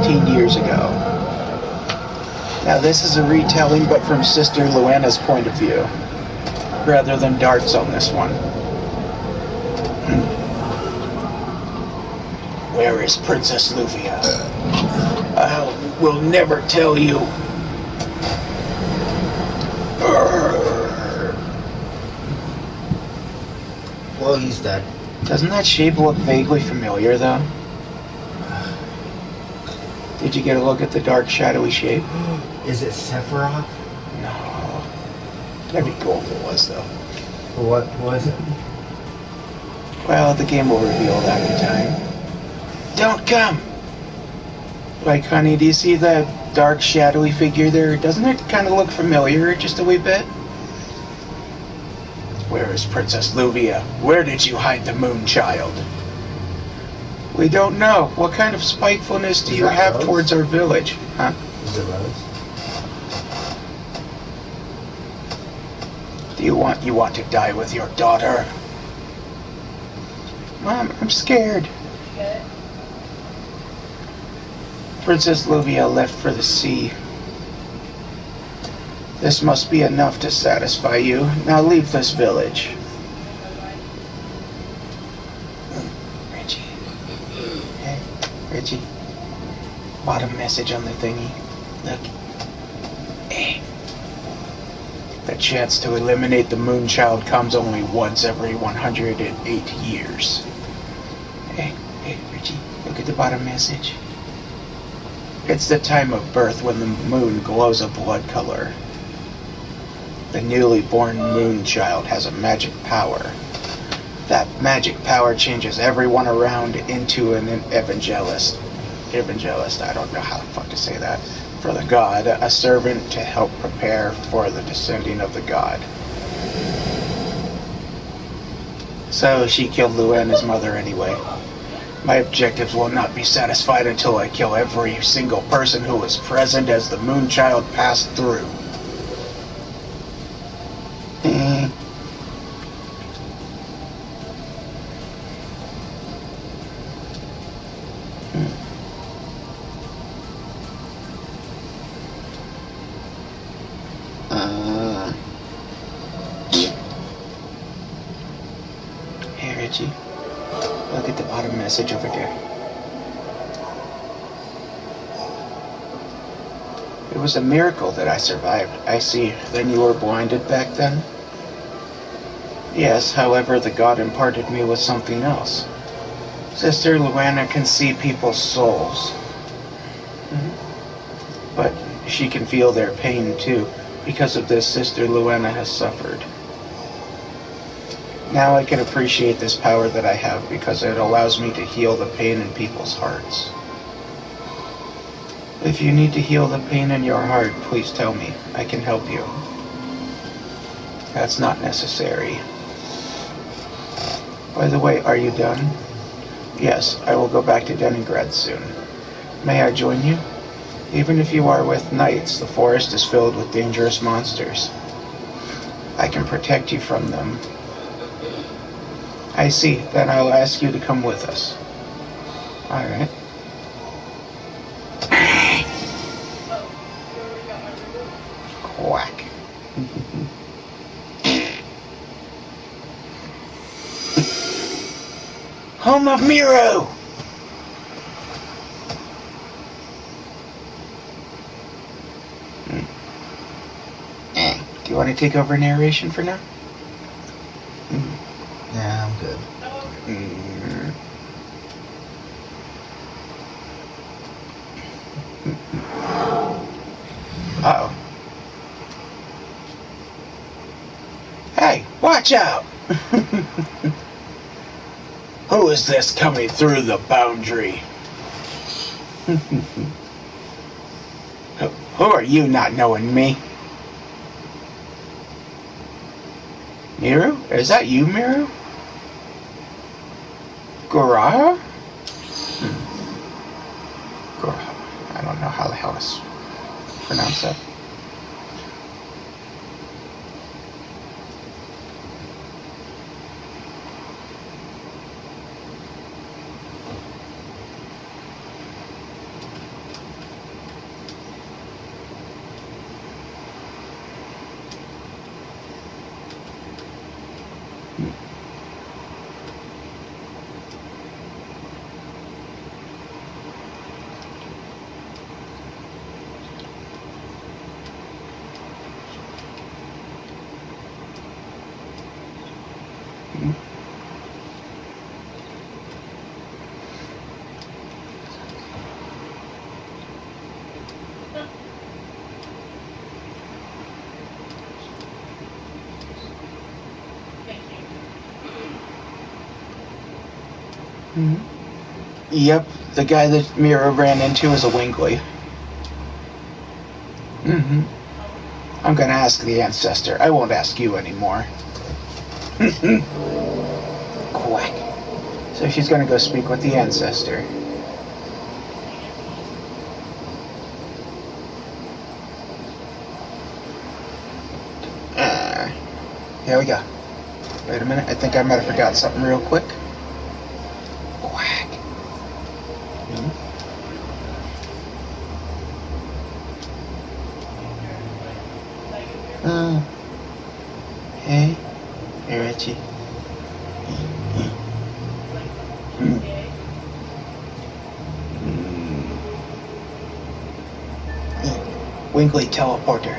18 years ago. Now this is a retelling, but from Sister Luana's point of view, rather than Dart's on this one. Where is Princess Luvia? I will never tell you. Well, he's dead. Doesn't that shape look vaguely familiar, though? Did you get a look at the dark, shadowy shape? Is it Sephiroth? No. That'd be cool if it was, though. What was it? Well, the game will reveal that in time. Don't come! Like, honey, do you see the dark, shadowy figure there? Doesn't it kind of look familiar just a wee bit? Where is Princess Luvia? Where did you hide the moon child? We don't know. What kind of spitefulness do you have Rose? towards our village? Huh? Is it Rose? Do you want to die with your daughter? Mom, I'm scared. Okay. Princess Luvia left for the sea. This must be enough to satisfy you. Now leave this village. Richie. Hey, Richie. Bottom message on the thingy. Look. The chance to eliminate the Moonchild comes only once every 108 years. Hey, Richie, look at the bottom message. It's the time of birth when the moon glows a blood color. The newly born Moonchild has a magic power. That magic power changes everyone around into an evangelist. Evangelist, I don't know how the fuck to say that. For the god, a servant to help prepare for the descending of the god. So she killed Luana's mother anyway. My objectives will not be satisfied until I kill every single person who was present as the Moonchild passed through. Hey Richie, look at the bottom message over there. It was a miracle that I survived. I see. Then you were blinded back then? Yes, however, the god imparted me with something else. Sister Luana can see people's souls. But she can feel their pain too. Because of this, Sister Luana has suffered. Now I can appreciate this power that I have because it allows me to heal the pain in people's hearts. If you need to heal the pain in your heart, please tell me. I can help you. That's not necessary. By the way, are you done? Yes, I will go back to Leningrad soon. May I join you? Even if you are with knights, the forest is filled with dangerous monsters. I can protect you from them. I see. Then I'll ask you to come with us. Alright. Quack. Home of Miru! Do you want to take over narration for now? Yeah, I'm good. Uh-oh. Hey, watch out! Who is this coming through the boundary? Who are you not knowing me? Miru? Is that you, Miru? Gora? Gora. I don't know how the hell to pronounce that. Yep, the guy that Mira ran into is a Wingley. I'm gonna ask the ancestor. I won't ask you anymore. Quack. So she's gonna go speak with the ancestor. Here we go. Wait a minute, I think I might have forgotten something real quick. Quack. Hey, Richie. Wingley teleporter.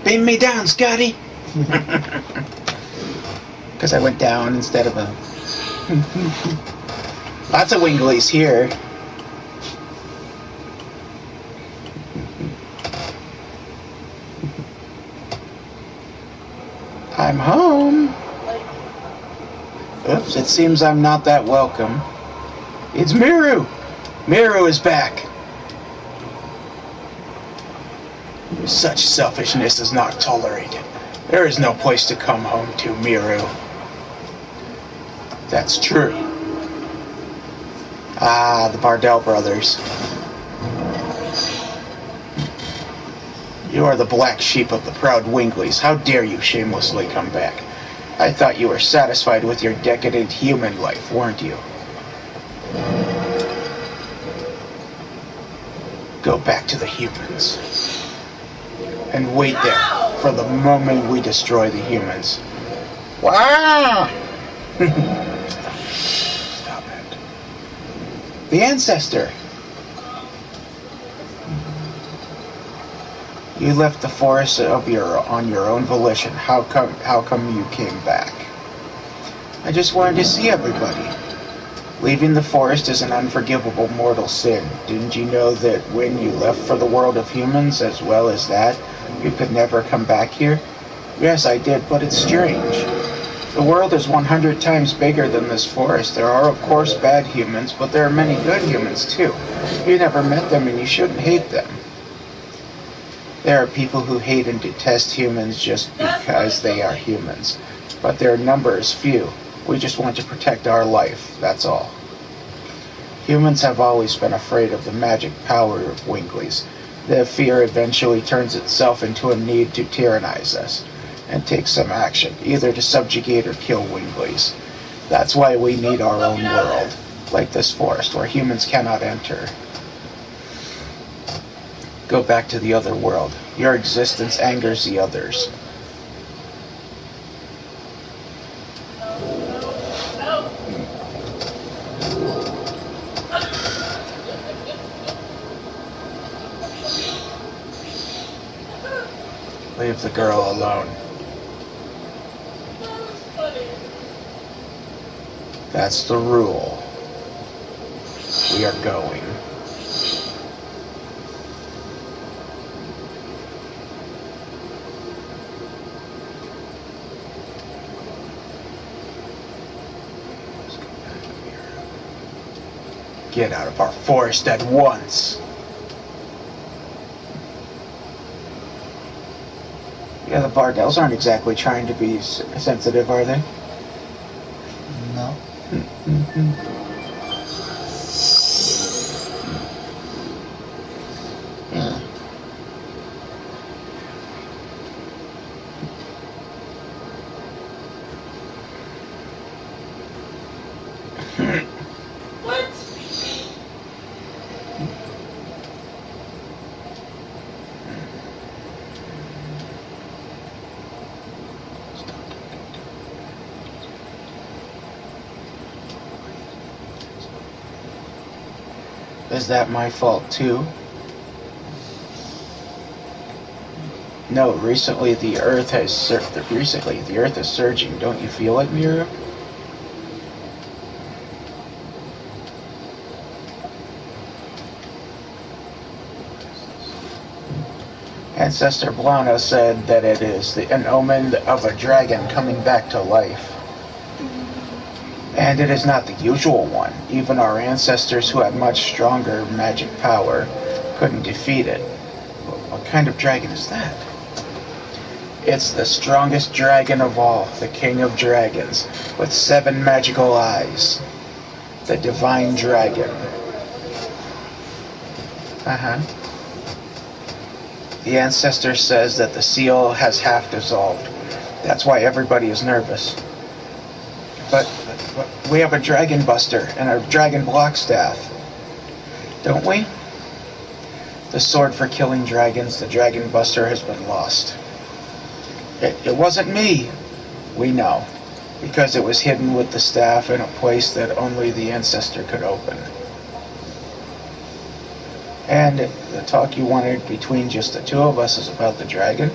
Beam me down, Scotty! Because I went down instead of a... Lots of Wingleys here. I'm home. Oops, it seems I'm not that welcome. It's Miru! Miru is back! Such selfishness is not tolerated. There is no place to come home to, Miru. That's true. Ah, the Bardell brothers. You are the black sheep of the proud Wingleys. How dare you shamelessly come back? I thought you were satisfied with your decadent human life, weren't you? Go back to the humans. And wait there for the moment we destroy the humans. Wow! Stop it. The ancestor! You left the forest on your own volition. How come you came back? I just wanted to see everybody. Leaving the forest is an unforgivable mortal sin. Didn't you know that when you left for the world of humans, as well as that, you could never come back here? Yes, I did, but it's strange. The world is 100 times bigger than this forest. There are, of course, bad humans, but there are many good humans, too. You never met them, and you shouldn't hate them. There are people who hate and detest humans just because they are humans. But their number is few. We just want to protect our life, that's all. Humans have always been afraid of the magic power of Wingleys. The fear eventually turns itself into a need to tyrannize us and take some action, either to subjugate or kill Wingleys. That's why we need our own world, like this forest, where humans cannot enter. Go back to the other world. Your existence angers the others. Leave the girl alone. That was funny. That's the rule. We are going. Get out of our forest at once. Yeah, the Bardells aren't exactly trying to be sensitive, are they? No. Yeah. What? Is that my fault too? No, recently the Earth is surging. Don't you feel it, Miru? Ancestor Blana said that it is an omen of a dragon coming back to life. And it is not the usual one. Even our ancestors who had much stronger magic power couldn't defeat it. What kind of dragon is that? It's the strongest dragon of all, the king of dragons, with 7 magical eyes. The divine dragon. The ancestor says that the seal has half dissolved. That's why everybody is nervous. But we have a dragon buster and a dragon block staff. Don't we? The sword for killing dragons, the dragon buster, has been lost. It wasn't me. We know. Because it was hidden with the staff in a place that only the ancestor could open. And the talk you wanted between just the two of us is about the dragon?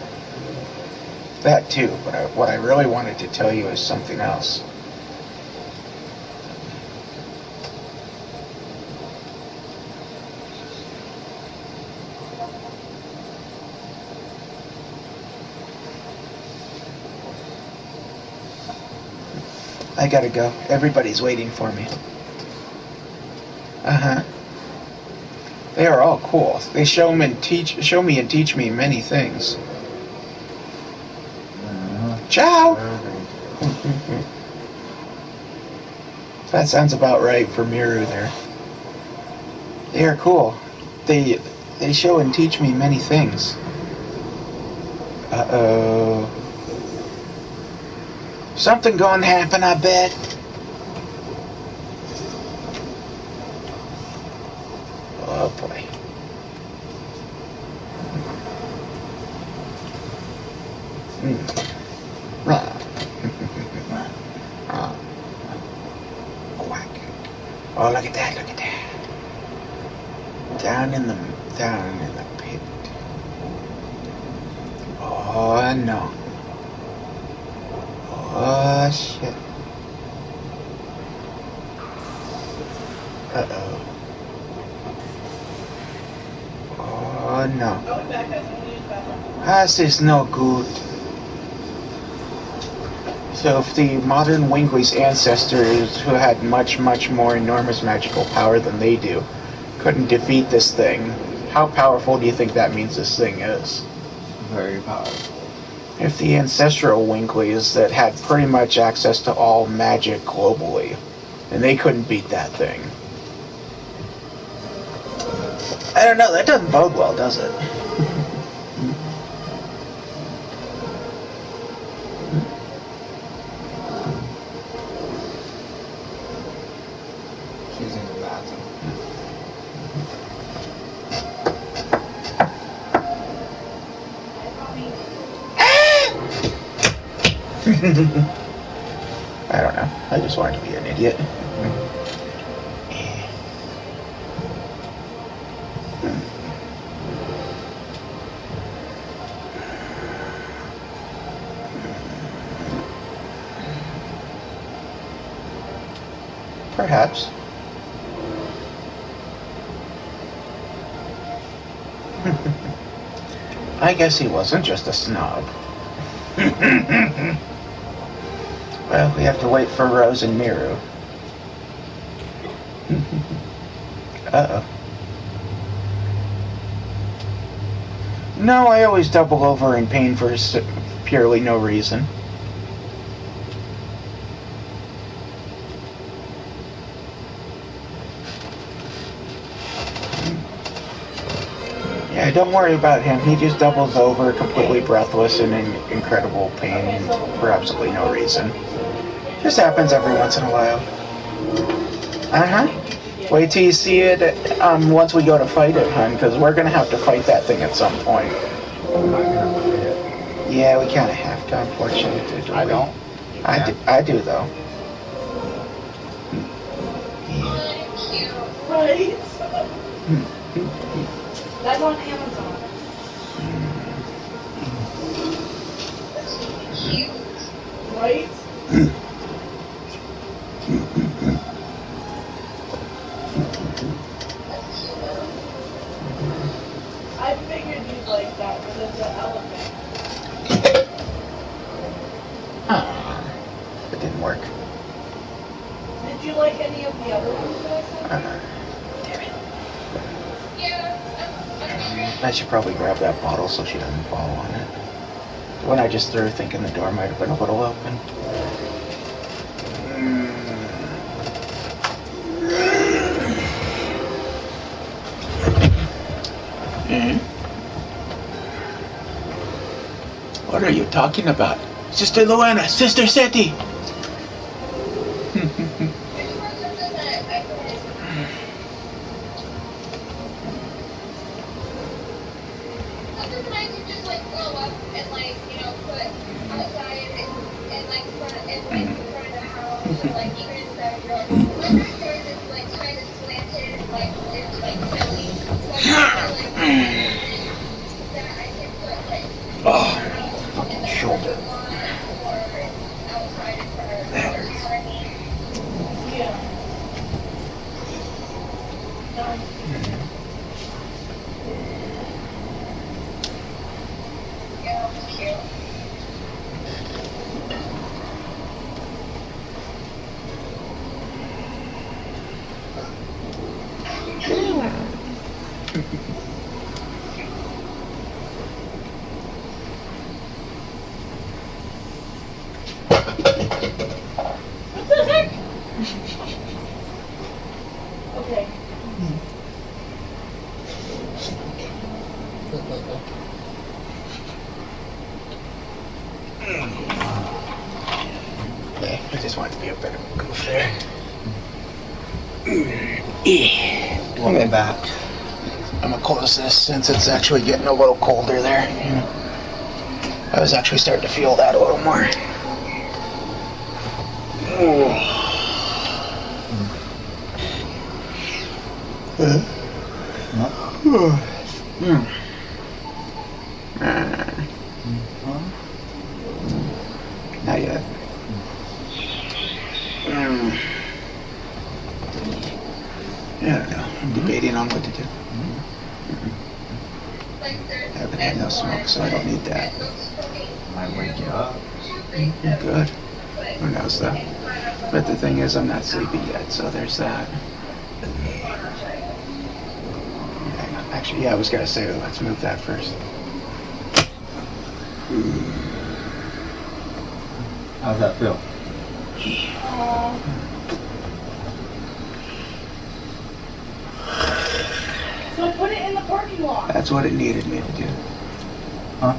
That too, but what I really wanted to tell you is something else. I gotta go. Everybody's waiting for me. They are all cool. They show me and teach me many things. Ciao! That sounds about right for Miru there. They are cool. They show and teach me many things. Uh-oh. Something gonna happen, I bet. Oh boy. Quack. Oh, look at that, look at that. Down in the pit. Oh no. Oh shit. Uh-oh. Oh no. Going back, guys. I'm gonna use the bathroom. This is no good. So if the modern Wingli's ancestors, who had much, much more enormous magical power than they do, couldn't defeat this thing, how powerful do you think that means this thing is? Very powerful. If the ancestral Winkleys that had pretty much access to all magic globally, and they couldn't beat that thing. I don't know, that doesn't bode well, does it? She's in the bathroom. I don't know. I just wanted to be an idiot. Perhaps. I guess he wasn't just a snob. Well, we have to wait for Rose and Miru. Uh-oh. No, I always double over in pain for purely no reason. Yeah, don't worry about him. He just doubles over, completely breathless and in incredible pain for absolutely no reason. Just happens every once in a while. Uh-huh. Wait till you see it once we go to fight it, hun, because we're going to have to fight that thing at some point. Yeah, we kind of have to, unfortunately. I don't. I do, though. Right? That's on Amazon. Right? I figured you'd like that because it's an elephant. It didn't work. Did you like any of the other ones that I sent? I should probably grab that bottle so she doesn't fall on it. The one I just threw, thinking the door might have been a little open. What are you talking about? Sister Luana, Sister Seti! Oh, fucking shoulder. That hurts. Yeah. What the heck? Okay. Okay, I just wanted to be a bit of a goof there. Yeah. Welcome back. I'm gonna close this since it's actually getting a little colder there. I was actually starting to feel that a little more. Not yet. Yeah, I don't know. I'm debating on what to do. I haven't had no smoke, so I don't need that. Might wake you up. Good. Who knows though? But the thing is, I'm not sleepy yet, so there's that. Actually, yeah, I was gonna say, let's move that first. How's that feel? So put it in the parking lot. That's what it needed me to do. Huh?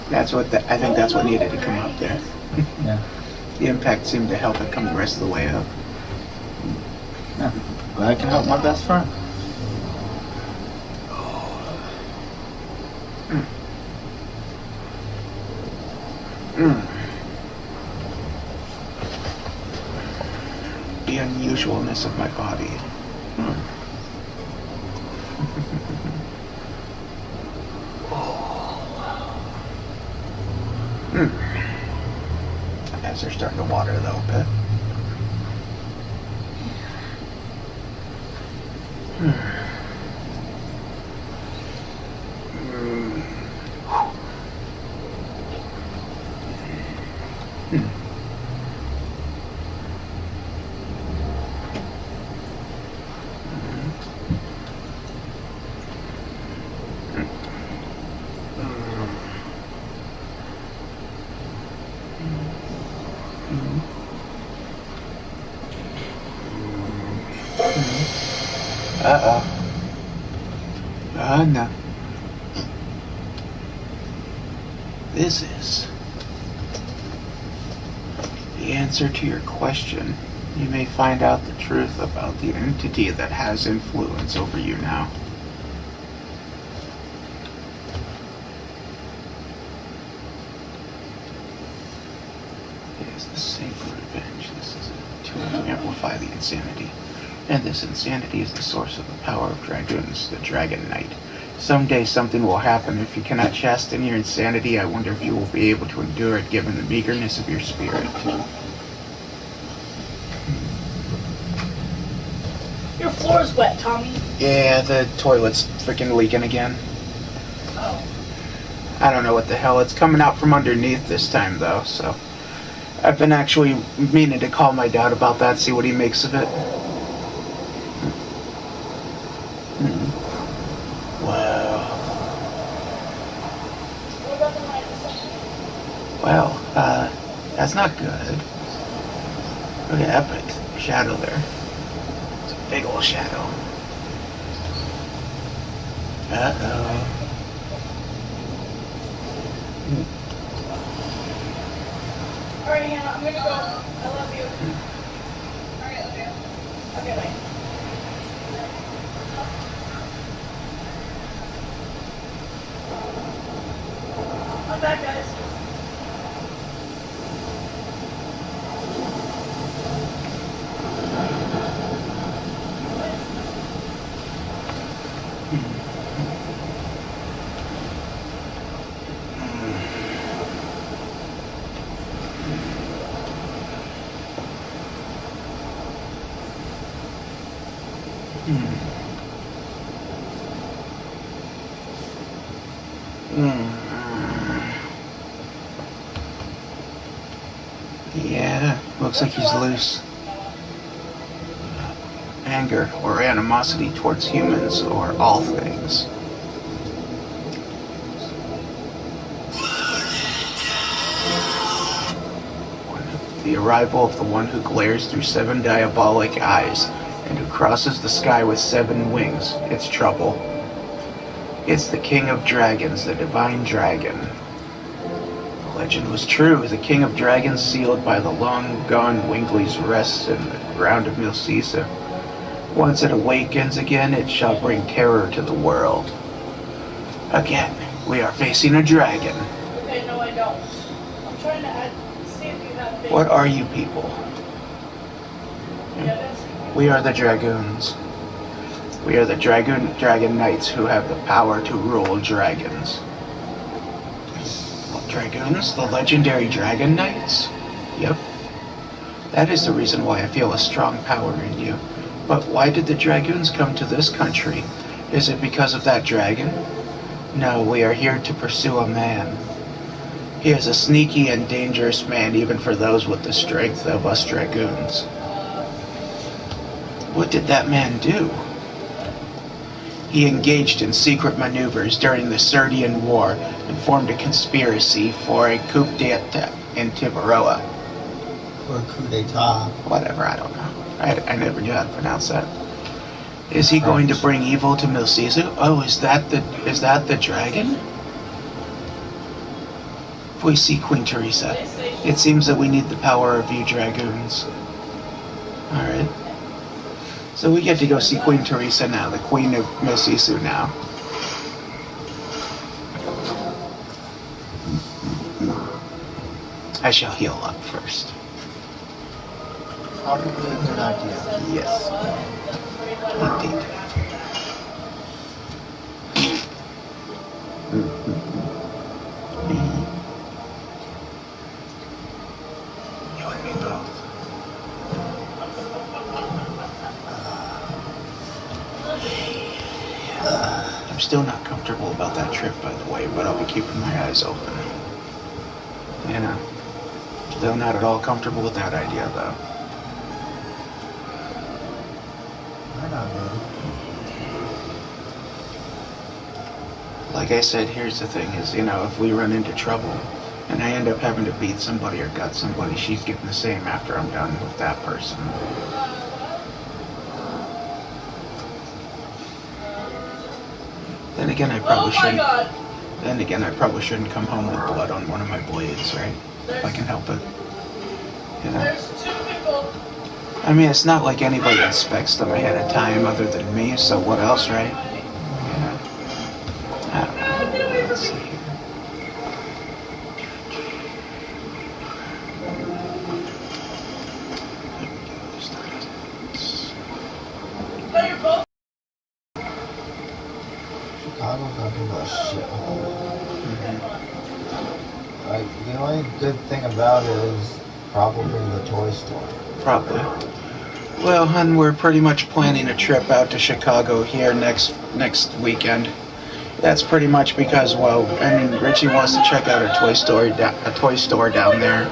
That's what I think that's what needed to come up there. Yeah. The impact seemed to help it come the rest of the way up. Yeah. Glad I can help my best friend. The unusualness of my body. As they're starting to water though a bit. Uh-oh. Oh, no. This is the answer to your question. You may find out the truth about the entity that has influence over you now. It is the sacred revenge. This is to amplify the insanity. And this insanity is the source of the power of dragoons, the Dragon Knight. Someday something will happen. If you cannot chasten your insanity, I wonder if you will be able to endure it given the meagerness of your spirit. Your floor's wet, Tommy. Yeah, the toilet's freaking leaking again. Oh. I don't know what the hell. It's coming out from underneath this time, though, so... I've been actually meaning to call my dad about that, see what he makes of it. Wow. Well, that's not good. Look at Epic shadow there. It's a big old shadow. Uh-oh. Alright, Hannah, I'm gonna go. I love you. Alright, okay. Okay, bye. I'm back, guys. Yeah, looks like he's loose. Anger or animosity towards humans or all things. The arrival of the one who glares through 7 diabolic eyes and who crosses the sky with 7 wings. It's trouble. It's the King of Dragons, the Divine Dragon. The legend was true. The King of Dragons, sealed by the long-gone Winglies, rests in the ground of Milcisa. Once it awakens again, it shall bring terror to the world. Again, we are facing a dragon. Okay, no, I don't. I'm trying to see if you have big... What are you people? Yeah, that's... We are the Dragoons. We are the Dragon Knights who have the power to rule dragons. Dragoons? The legendary Dragon Knights? Yep. That is the reason why I feel a strong power in you. But why did the Dragoons come to this country? Is it because of that dragon? No, we are here to pursue a man. He is a sneaky and dangerous man even for those with the strength of us Dragoons. What did that man do? He engaged in secret maneuvers during the Serdian War and formed a conspiracy for a coup d'etat in Tibaroa. Or coup d'etat. Whatever, I don't know. I never knew how to pronounce that. Is he going to bring evil to Milcisa? Oh, is that the dragon? We see Queen Teresa. It seems that we need the power of you Dragoons. Alright. So we get to go see Queen Teresa now, the Queen of Milcisa now. I shall heal up first. Probably a good idea. Yes. Indeed. You and me both. I'm still not comfortable about that trip, by the way, but I'll be keeping my eyes open. You know, still not at all comfortable with that idea, though. I know, dude. Like I said, here's the thing is, you know, if we run into trouble and I end up having to beat somebody or gut somebody, she's getting the same after I'm done with that person. Then again, I probably shouldn't. Then again, I probably shouldn't come home with blood on one of my blades, right? If I can help it. You know? There's 2 people. I mean, it's not like anybody inspects them ahead of time other than me, so what else, right? Yeah. I don't know. Let's see here. No, you're both. Chicago's nothing but a shithole. Mhm. Like, the only good thing about it is probably the toy store. Probably. Well, hun, we're pretty much planning a trip out to Chicago here next weekend. That's pretty much because, well, I mean, Richie wants to check out a toy store down there,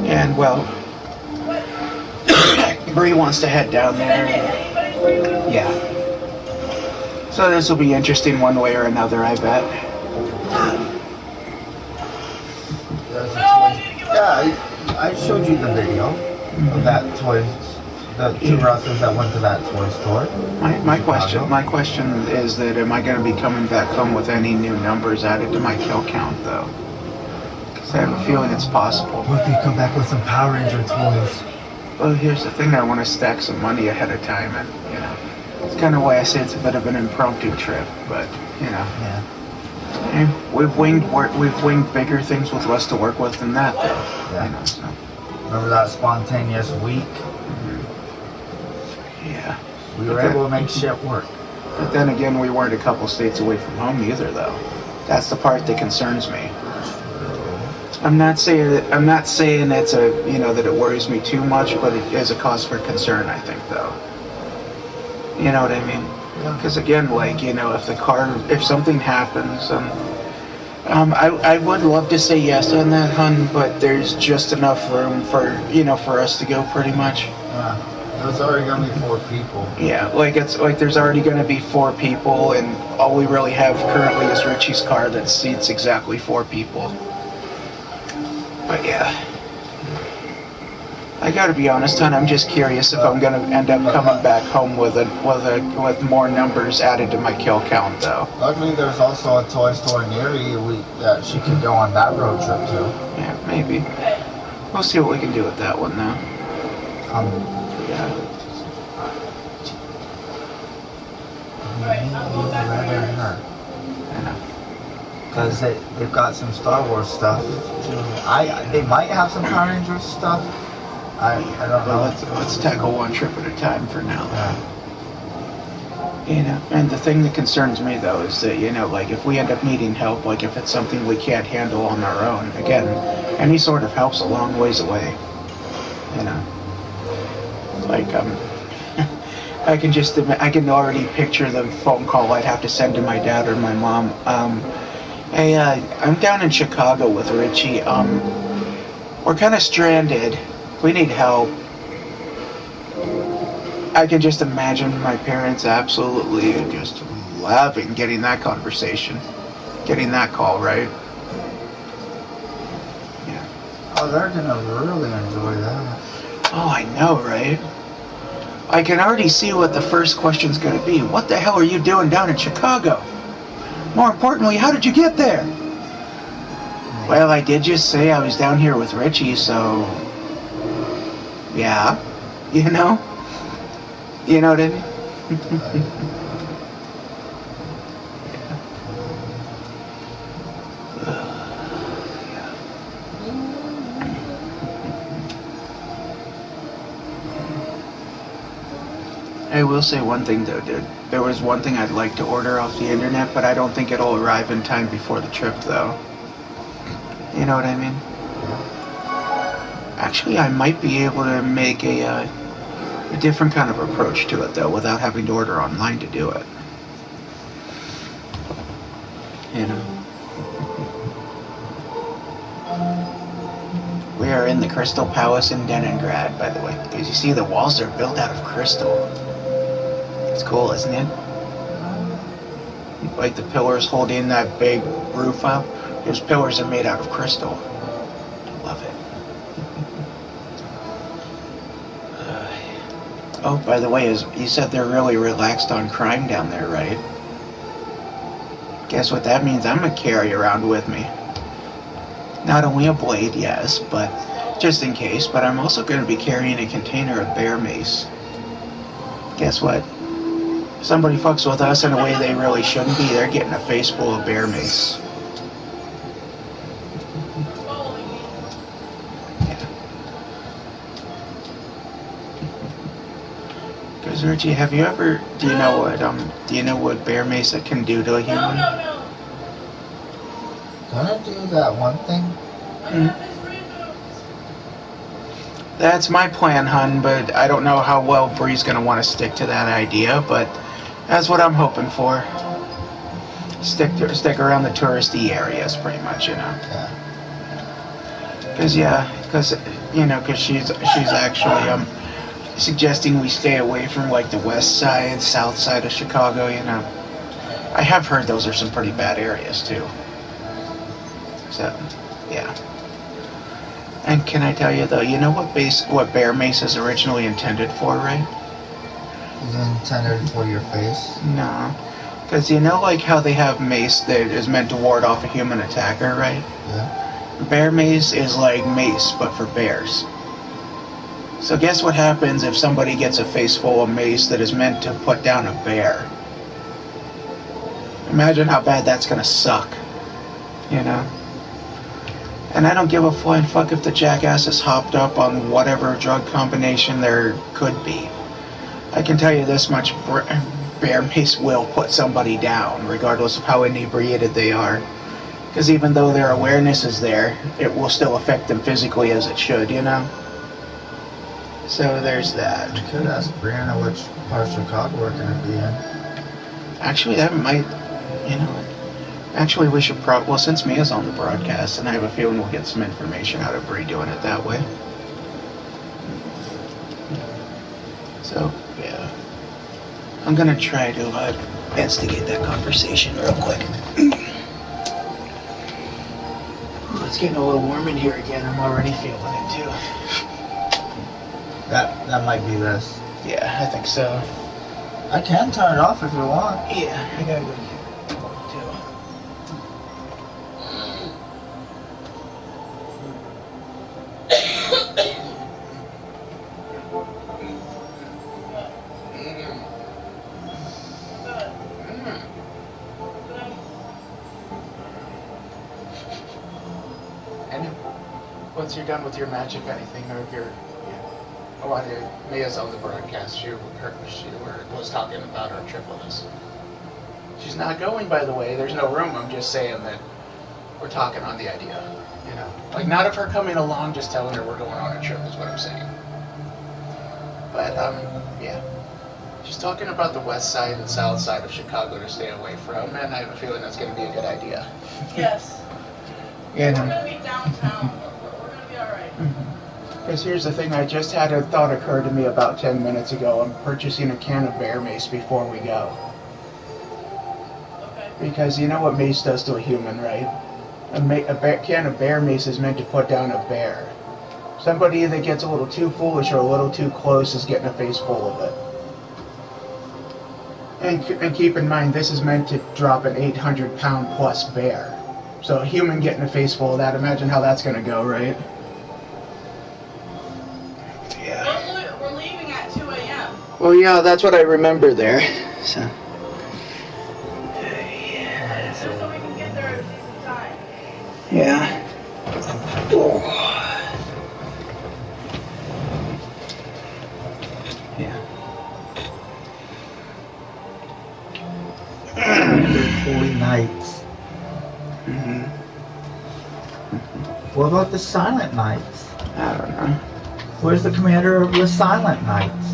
and well, Bree wants to head down there. Yeah. So this will be interesting one way or another, I bet. There's a toy. Yeah, I showed you the video of that toy. The 2 wrestlers that went to that toy store. My question is that am I going to be coming back home with any new numbers added to my kill count, though? Because I have a feeling it's possible. What if you come back with some Power Ranger toys? Well, here's the thing. I want to stack some money ahead of time, and, you know, it's kind of why I say it's a bit of an impromptu trip, but, you know. Yeah. We've winged bigger things with less to work with than that, though. Yeah. You know, so. Remember that spontaneous week? Yeah. We were able to make shit work. But then again, we weren't a couple states away from home either, though. That's the part that concerns me. I'm not saying it's that it worries me too much, but it is a cause for concern, I think, though. You know what I mean? Because again, like, you know, if something happens, I would love to say yes on that, hun, but there's just enough room for us to go, pretty much. Yeah. There's already gonna be 4 people. Yeah, there's already going to be 4 people, and all we really have currently is Richie's car that seats exactly 4 people. But yeah, I got to be honest, hon. I'm just curious if I'm going to end up coming back home with more numbers added to my kill count, though. Luckily, there's also a toy store near you that she could go on that road trip to. Yeah, maybe. We'll see what we can do with that one, though. Yeah. I know. Because they've got some Star Wars stuff too. They might have some Power Rangers stuff. I don't know. Well, let's tackle one trip at a time for now. Yeah. You know, and the thing that concerns me, though, is that, you know, like, if we end up needing help, like, if it's something we can't handle on our own, again, any sort of help's a long ways away. You know. Like, I can already picture the phone call I'd have to send to my dad or my mom. Hey, I'm down in Chicago with Richie. We're kind of stranded. We need help. I can just imagine my parents absolutely just loving getting that conversation, getting that call, right? Yeah. Oh, they're gonna really enjoy that. Oh, I know, right? I can already see what the first question's going to be. What the hell are you doing down in Chicago? More importantly, how did you get there? Well, I did just say I was down here with Richie, so... Yeah. You know? You know what I mean? I will say one thing, though, dude. There was one thing I'd like to order off the internet, but I don't think it'll arrive in time before the trip, though. You know what I mean? Actually, I might be able to make a different kind of approach to it, though, without having to order online to do it. in the Crystal Palace in Leningrad, by the way. Because you see the walls are built out of crystal. It's cool, isn't it? Like the pillars holding that big roof up. Those pillars are made out of crystal. Love it. Oh, by the way, you said they're really relaxed on crime down there, right? Guess what that means? I'm gonna carry around with me. Not only a blade, yes, but just in case, but I'm also going to be carrying a container of bear mace. Guess what? If somebody fucks with us in a way they really shouldn't be, they're getting a face full of bear mace. Yeah. Because Richie, do you know what bear mace can do to a human? No. Gonna do that one thing? That's my plan, hun, but I don't know how well Bree's gonna want to stick to that idea, but that's what I'm hoping for. Stick around the touristy areas, pretty much, you know. Because she's actually suggesting we stay away from like the west side, south side of Chicago, you know. I have heard those are some pretty bad areas too. So, yeah. And can I tell you though, you know what bear mace is originally intended for, right? Is it intended for your face? No. Because you know like how they have mace that is meant to ward off a human attacker, right? Yeah. Bear mace is like mace, but for bears. So guess what happens if somebody gets a face full of mace that is meant to put down a bear? Imagine how bad that's gonna suck. You know? And I don't give a flying fuck if the jackass is hopped up on whatever drug combination there could be. I can tell you this much, bear mace will put somebody down, regardless of how inebriated they are. Because even though their awareness is there, it will still affect them physically as it should, you know? So there's that. You could ask Brianna which part of Chicago we're going to be in. Actually, that might, you know... Actually, we should well, since Mia's on the broadcast, and I have a feeling we'll get some information out of Bree doing it that way. So, yeah. I'm gonna try to instigate that conversation real quick. It's getting a little warm in here again. I'm already feeling it, too. That might be this. Yeah, I think so. I can turn it off if you want. Yeah, I gotta go get it, too. Once you're done with your magic, anything, or if you're, Mia's on the broadcast. She was talking about her trip with us. She's not going, by the way. There's no room. I'm just saying that we're talking on the idea, you know. Like, not of her coming along, just telling her we're going on a trip is what I'm saying. But, yeah. She's talking about the west side and south side of Chicago to stay away from, and I have a feeling that's going to be a good idea. Yes. Yeah. We're going to be downtown. We're going to be alright. Because here's the thing, I just had a thought occur to me about 10 minutes ago. I'm purchasing a can of bear mace before we go. Okay. Because you know what mace does to a human, right? A can of bear mace is meant to put down a bear. Somebody that gets a little too foolish or a little too close is getting a face full of it. And keep in mind, this is meant to drop an 800-pound plus bear. So a human getting a face full of that, imagine how that's going to go, right? Yeah. We're leaving at 2 a.m. Well, yeah, that's what I remember there. So. Just so we can get there at a decent time. Yeah. Oh. Yeah. Holy nights. Mm-hmm. What about the silent nights? I don't know. Where's the commander of the silent nights?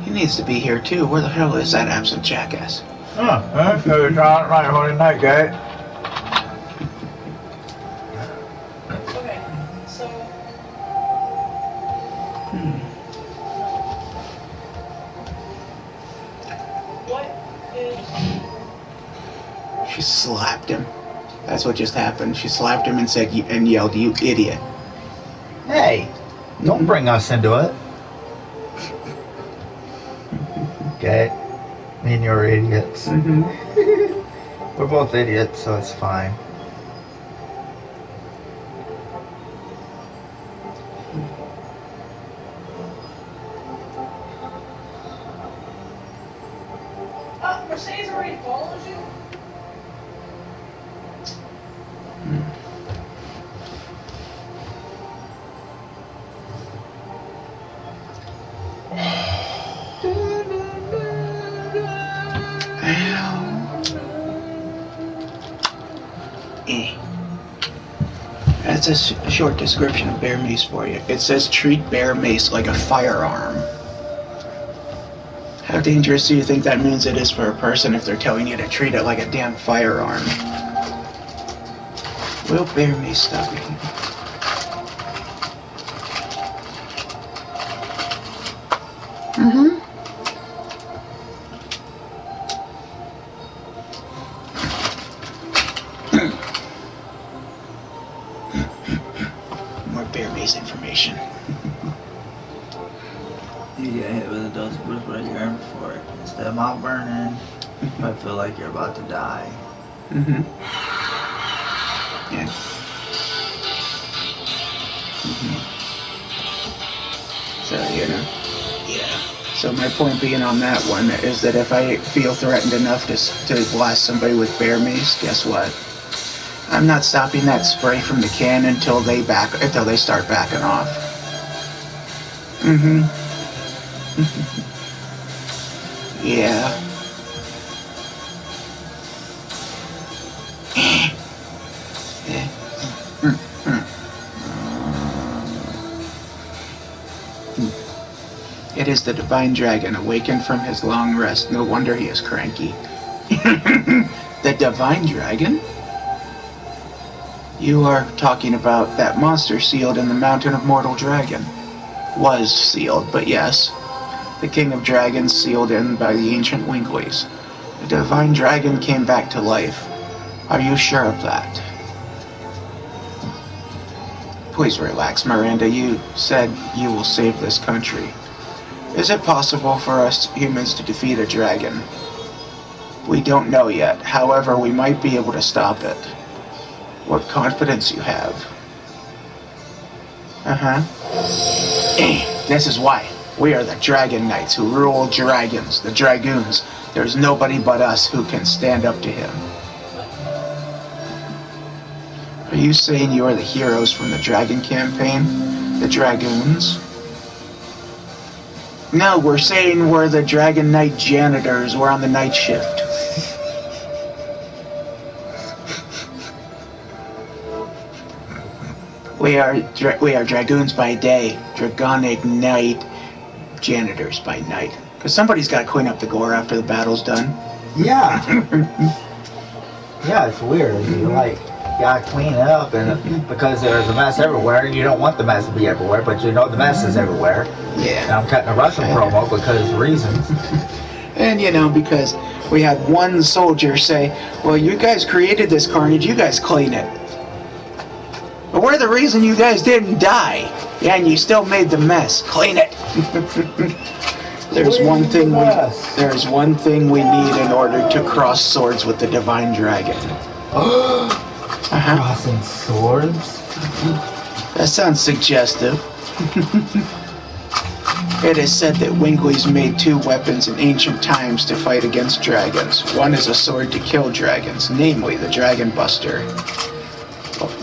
He needs to be here too. Where the hell is that absent jackass? Oh, so it's silent night, holy night, guy. Okay, so She slapped him. That's what just happened. She slapped him and said, and yelled, "You idiot." Hey, don't bring us into it. Okay? Me and you are idiots. We're both idiots, so it's fine. Mercedes already follows you? That's a short description of bear mace for you. It says treat bear mace like a firearm. How dangerous do you think that means it is for a person if they're telling you to treat it like a damn firearm? Will bear mace stop you? More bear mace information. You get hit with a dose of Bruce right here before it. Instead of Mount Vernon, I feel like you're about to die. Yeah. So, you know. Yeah. So my point being on that one is that if I feel threatened enough to blast somebody with bear mace, guess what? I'm not stopping that spray from the can until they start backing off. Yeah. It is the Divine Dragon, awakened from his long rest. No wonder he is cranky. The Divine Dragon? You are talking about that monster sealed in the Mountain of Mortal Dragon. Was sealed, but yes. The King of Dragons sealed in by the ancient Winkleys. The Divine Dragon came back to life. Are you sure of that? Please relax, Miranda. You said you will save this country. Is it possible for us humans to defeat a dragon? We don't know yet. However, we might be able to stop it. What confidence you have. This is why. We are the Dragon Knights who rule dragons, the Dragoons. There's nobody but us who can stand up to him. Are you saying you are the heroes from the Dragon campaign? The Dragoons? No, we're saying we're the Dragon Knight janitors. We're on the night shift. We are Dragoons by day, Dragonic Knight janitors by night. Because somebody's got to clean up the gore after the battle's done. Yeah. Yeah, it's weird. You gotta clean it up, and because there's a mess everywhere, and you don't want the mess to be everywhere, but you know the mess is everywhere. Yeah. And I'm cutting a Russian promo because reasons. And you know, because we had one soldier say, well, you guys created this carnage, you guys clean it. But we're the reason you guys didn't die. Yeah, and you still made the mess. Clean it. There's one thing we need in order to cross swords with the Divine Dragon. Crossing swords? That sounds suggestive. It is said that Winkleys made 2 weapons in ancient times to fight against dragons. One is a sword to kill dragons, namely the Dragon Buster.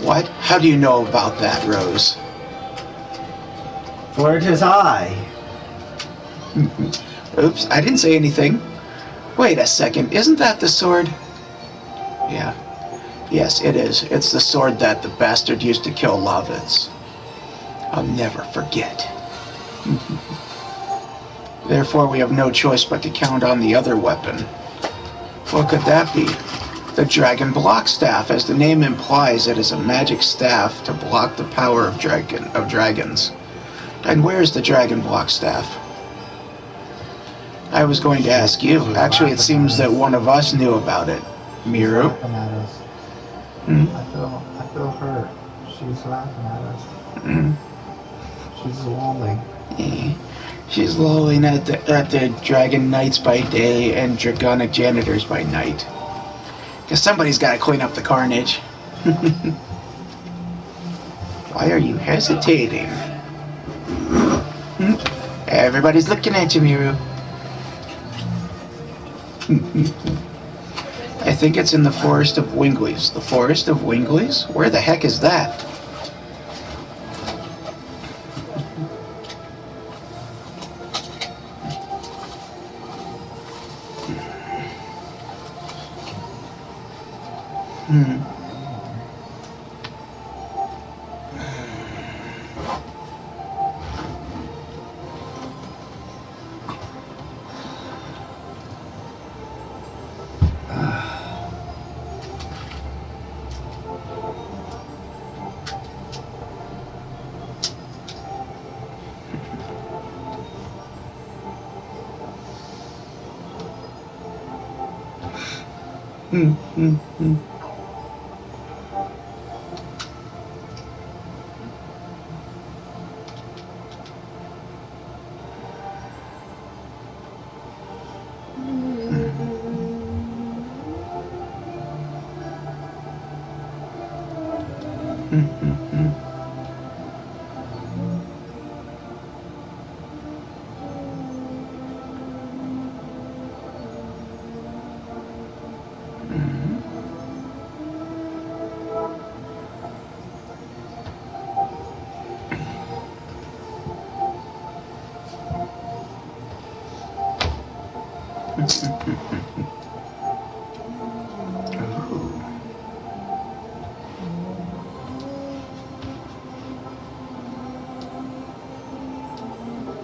What? How do you know about that, Rose? For it is I. Oops, I didn't say anything. Wait a second, isn't that the sword? Yeah. Yes, it is. It's the sword that the bastard used to kill Lovitz. I'll never forget. Therefore, we have no choice but to count on the other weapon. What could that be? The Dragon Block Staff. As the name implies, it is a magic staff to block the power of dragons. And where is the Dragon Block Staff? I was going to ask you. Actually, it seems that one of us knew about it. Miru? laughing at us. Mm. I feel hurt. She's laughing at us. Mm. She's lolling. Yeah. She's lolling at the Dragon Knights by day and Dragonic Janitors by night. Because somebody's got to clean up the carnage. Why are you hesitating? Everybody's looking at you, Miru. I think it's in the Forest of Winglies. The Forest of Winglies? Where the heck is that?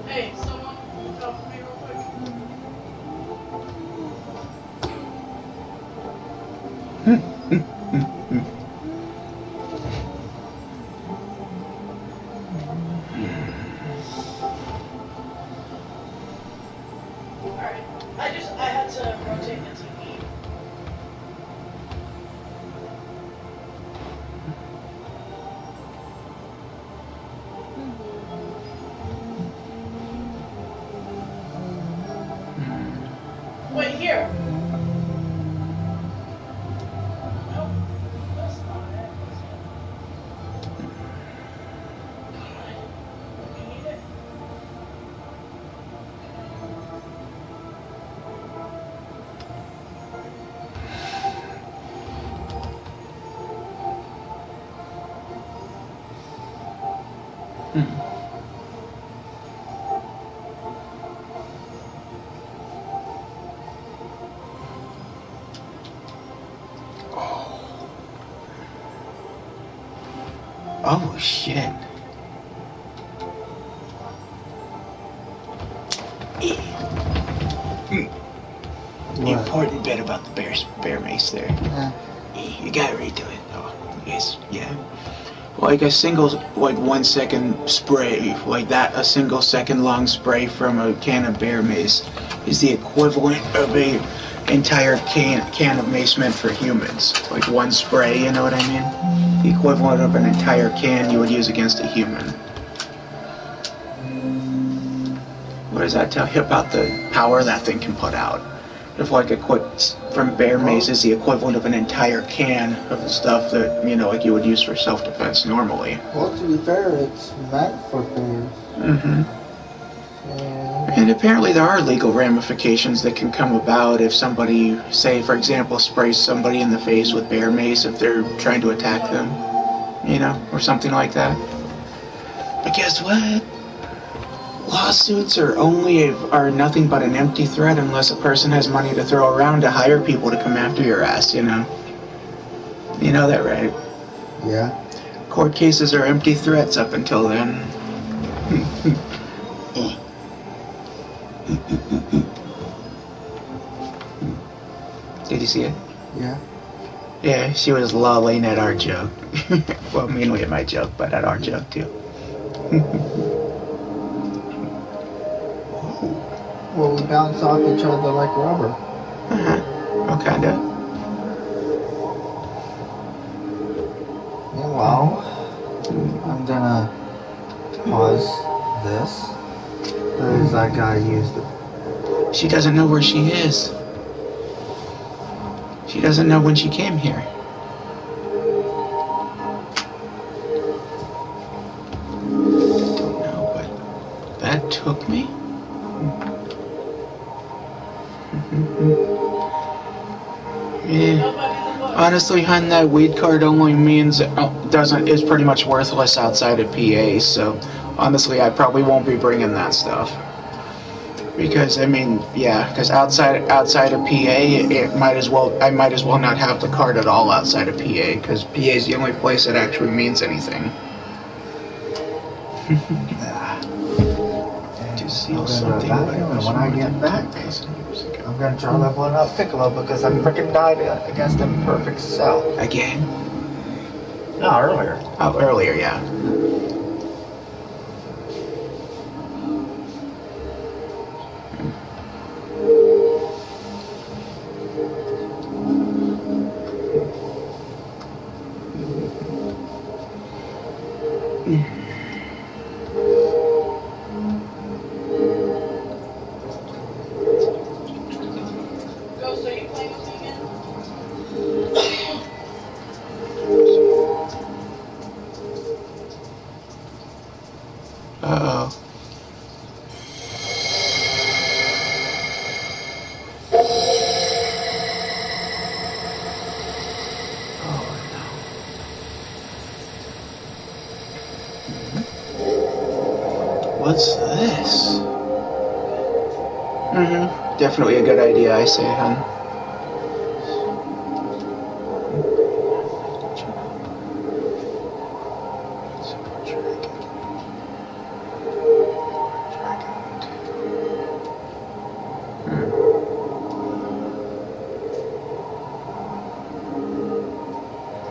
Hey, someone talk to me real quick. Alright. I had to rotate the TV. Wait, here. Nope. That's not it. You need it? Oh shit. The important bit about the bear mace there. You gotta redo it. Oh, yes, yeah. Like a single, like 1 second spray, like that, a single second long spray from a can of bear mace is the equivalent of a entire can of mace meant for humans. Like one spray, you know what I mean? The equivalent of an entire can you would use against a human. What does that tell you about the power that thing can put out? If like a quick from bear mace is the equivalent of an entire can of the stuff that, you know, like you would use for self-defense normally. Well, to be fair, it's meant for bears. And apparently there are legal ramifications that can come about if somebody, say for example, sprays somebody in the face with bear mace if they're trying to attack them, you know, or something like that. But guess what? Lawsuits are nothing but an empty threat unless a person has money to throw around to hire people to come after your ass, you know. You know that, right? Yeah. Court cases are empty threats up until then. Did you see it? Yeah. Yeah, she was lolling at our joke. Well, mainly at my joke, but at our joke too. Well, we bounce off each other like rubber. Well, kinda. Well, I'm gonna pause this because I gotta use the. She doesn't know where she is. She doesn't know when she came here. Don't know, but that took me. Yeah. Honestly, hun, that weed card only means is pretty much worthless outside of PA. So, honestly, I probably won't be bringing that stuff. Because I mean, yeah, because outside of PA, I might as well not have the card at all outside of PA, because PA is the only place that actually means anything. To seal something, but it was when I more get than back, 10,000 years ago. I'm gonna try leveling up Piccolo because I freaking died against Imperfect Cell. Again? No, earlier. Oh, earlier, yeah. Ghost, are you playing with me again? Uh-oh. What's this? Mm-hmm. Definitely a good idea, I say, hun.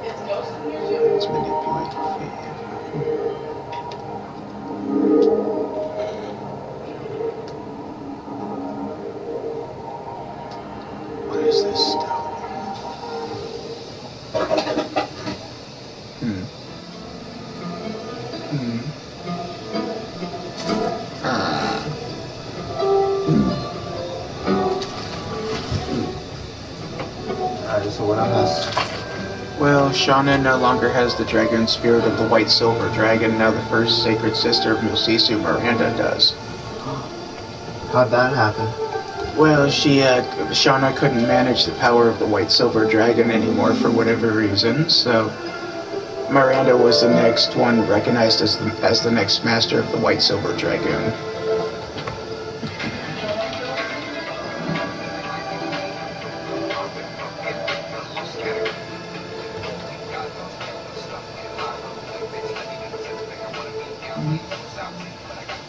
It's Ghost in here too? Let's manipulate the fate. What is this stuff? So what I missed? Well, Shauna no longer has the dragon spirit of the White Silver Dragon. Now the first sacred sister of Musisu, Miranda, does. How'd that happen? Well, Shauna couldn't manage the power of the White Silver Dragon anymore for whatever reason, so Miranda was the next one recognized as the next master of the White Silver Dragoon.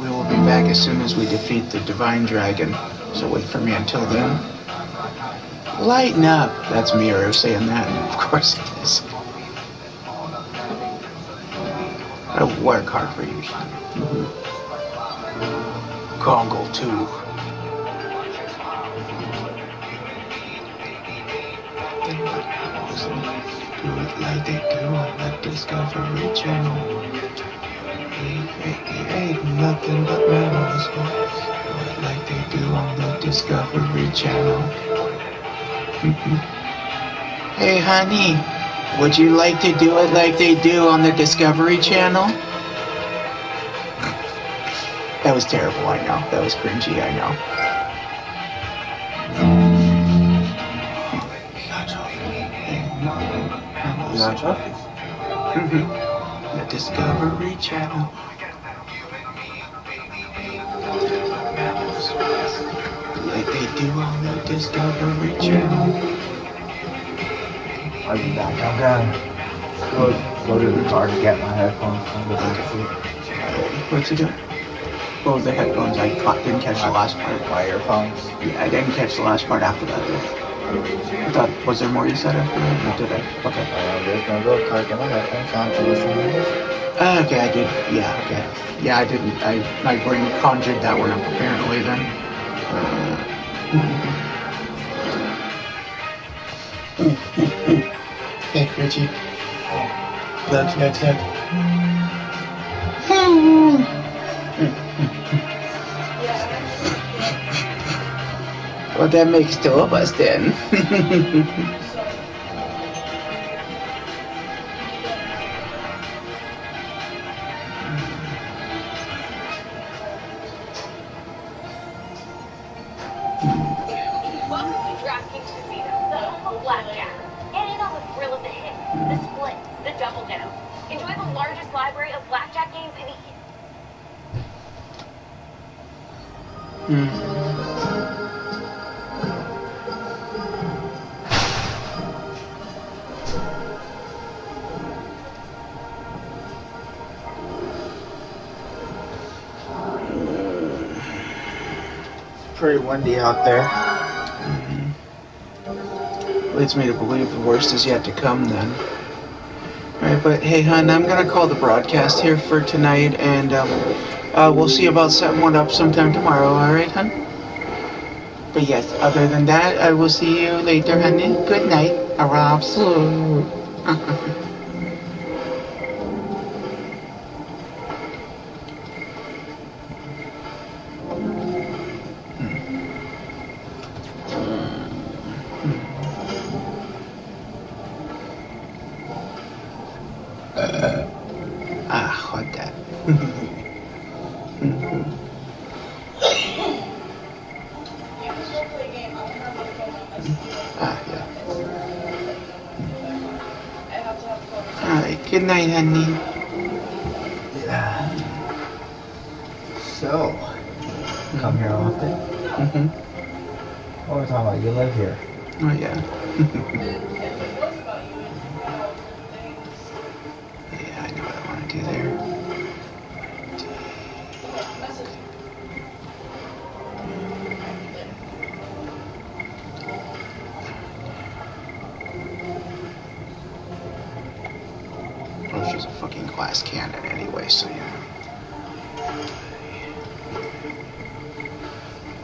We will be back as soon as we defeat the Divine Dragon, so wait for me until then. Lighten up! That's Miru saying that, and of course it is. I'll work hard for you, Sean. Congo, too. Do it like they do on the Discovery Channel. Ain't nothing but memories. Do it like they do on the Discovery Channel. Hey, honey, would you like to do it like they do on the Discovery Channel? That was terrible, I know. That was cringy, I know. You got trophies? The Discovery Channel. Like they do on the Discovery Channel. I'll be back. I'm gonna go to the car to get my headphones from the seat. What's it doing? Oh, the headphones. I didn't catch the last part. My earphones. Yeah, I didn't catch the last part after that. I thought, was there more you said after that? No, did I? Okay. I'm just gonna go to the car, get my headphones on to listen to music. Okay, I did. Yeah, okay. Yeah, I didn't. My brain conjured that one up apparently then. Hey, Richie. Look. Well, that makes two of us then. Welcome to DraftKings Casino, the home of blackjack. Get in on the thrill of the hit, the split, the double down. Enjoy the largest library of blackjack games in the... Pretty windy out there. Leads me to believe the worst is yet to come then. Alright, but hey, hon, I'm gonna call the broadcast here for tonight, and we'll see about setting one up sometime tomorrow, alright, hon? But yes, other than that, I will see you later, honey. Good night. Arabs. Hold that. Yeah. Alright, good night, honey. Yeah. So, come here often? What are we talking about? You live here. Oh, yeah. Yeah, I know what I want to do there. Well, she's a fucking glass cannon anyway, so yeah.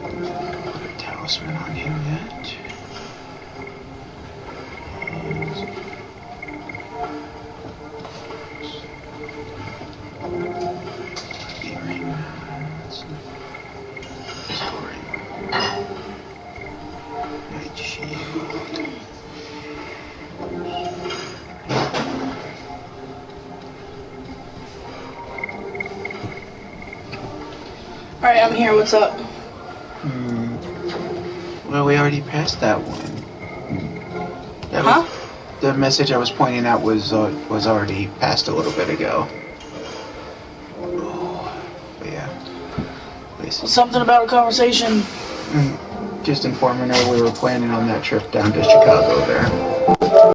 Put a talisman on him yet. Earring. Storing. Night shield. Alright, I'm here. What's up? Well, we already passed that one. That was, the message I was pointing out was already passed a little bit ago. But yeah. Something about a conversation. Just informing her we were planning on that trip down to Chicago there.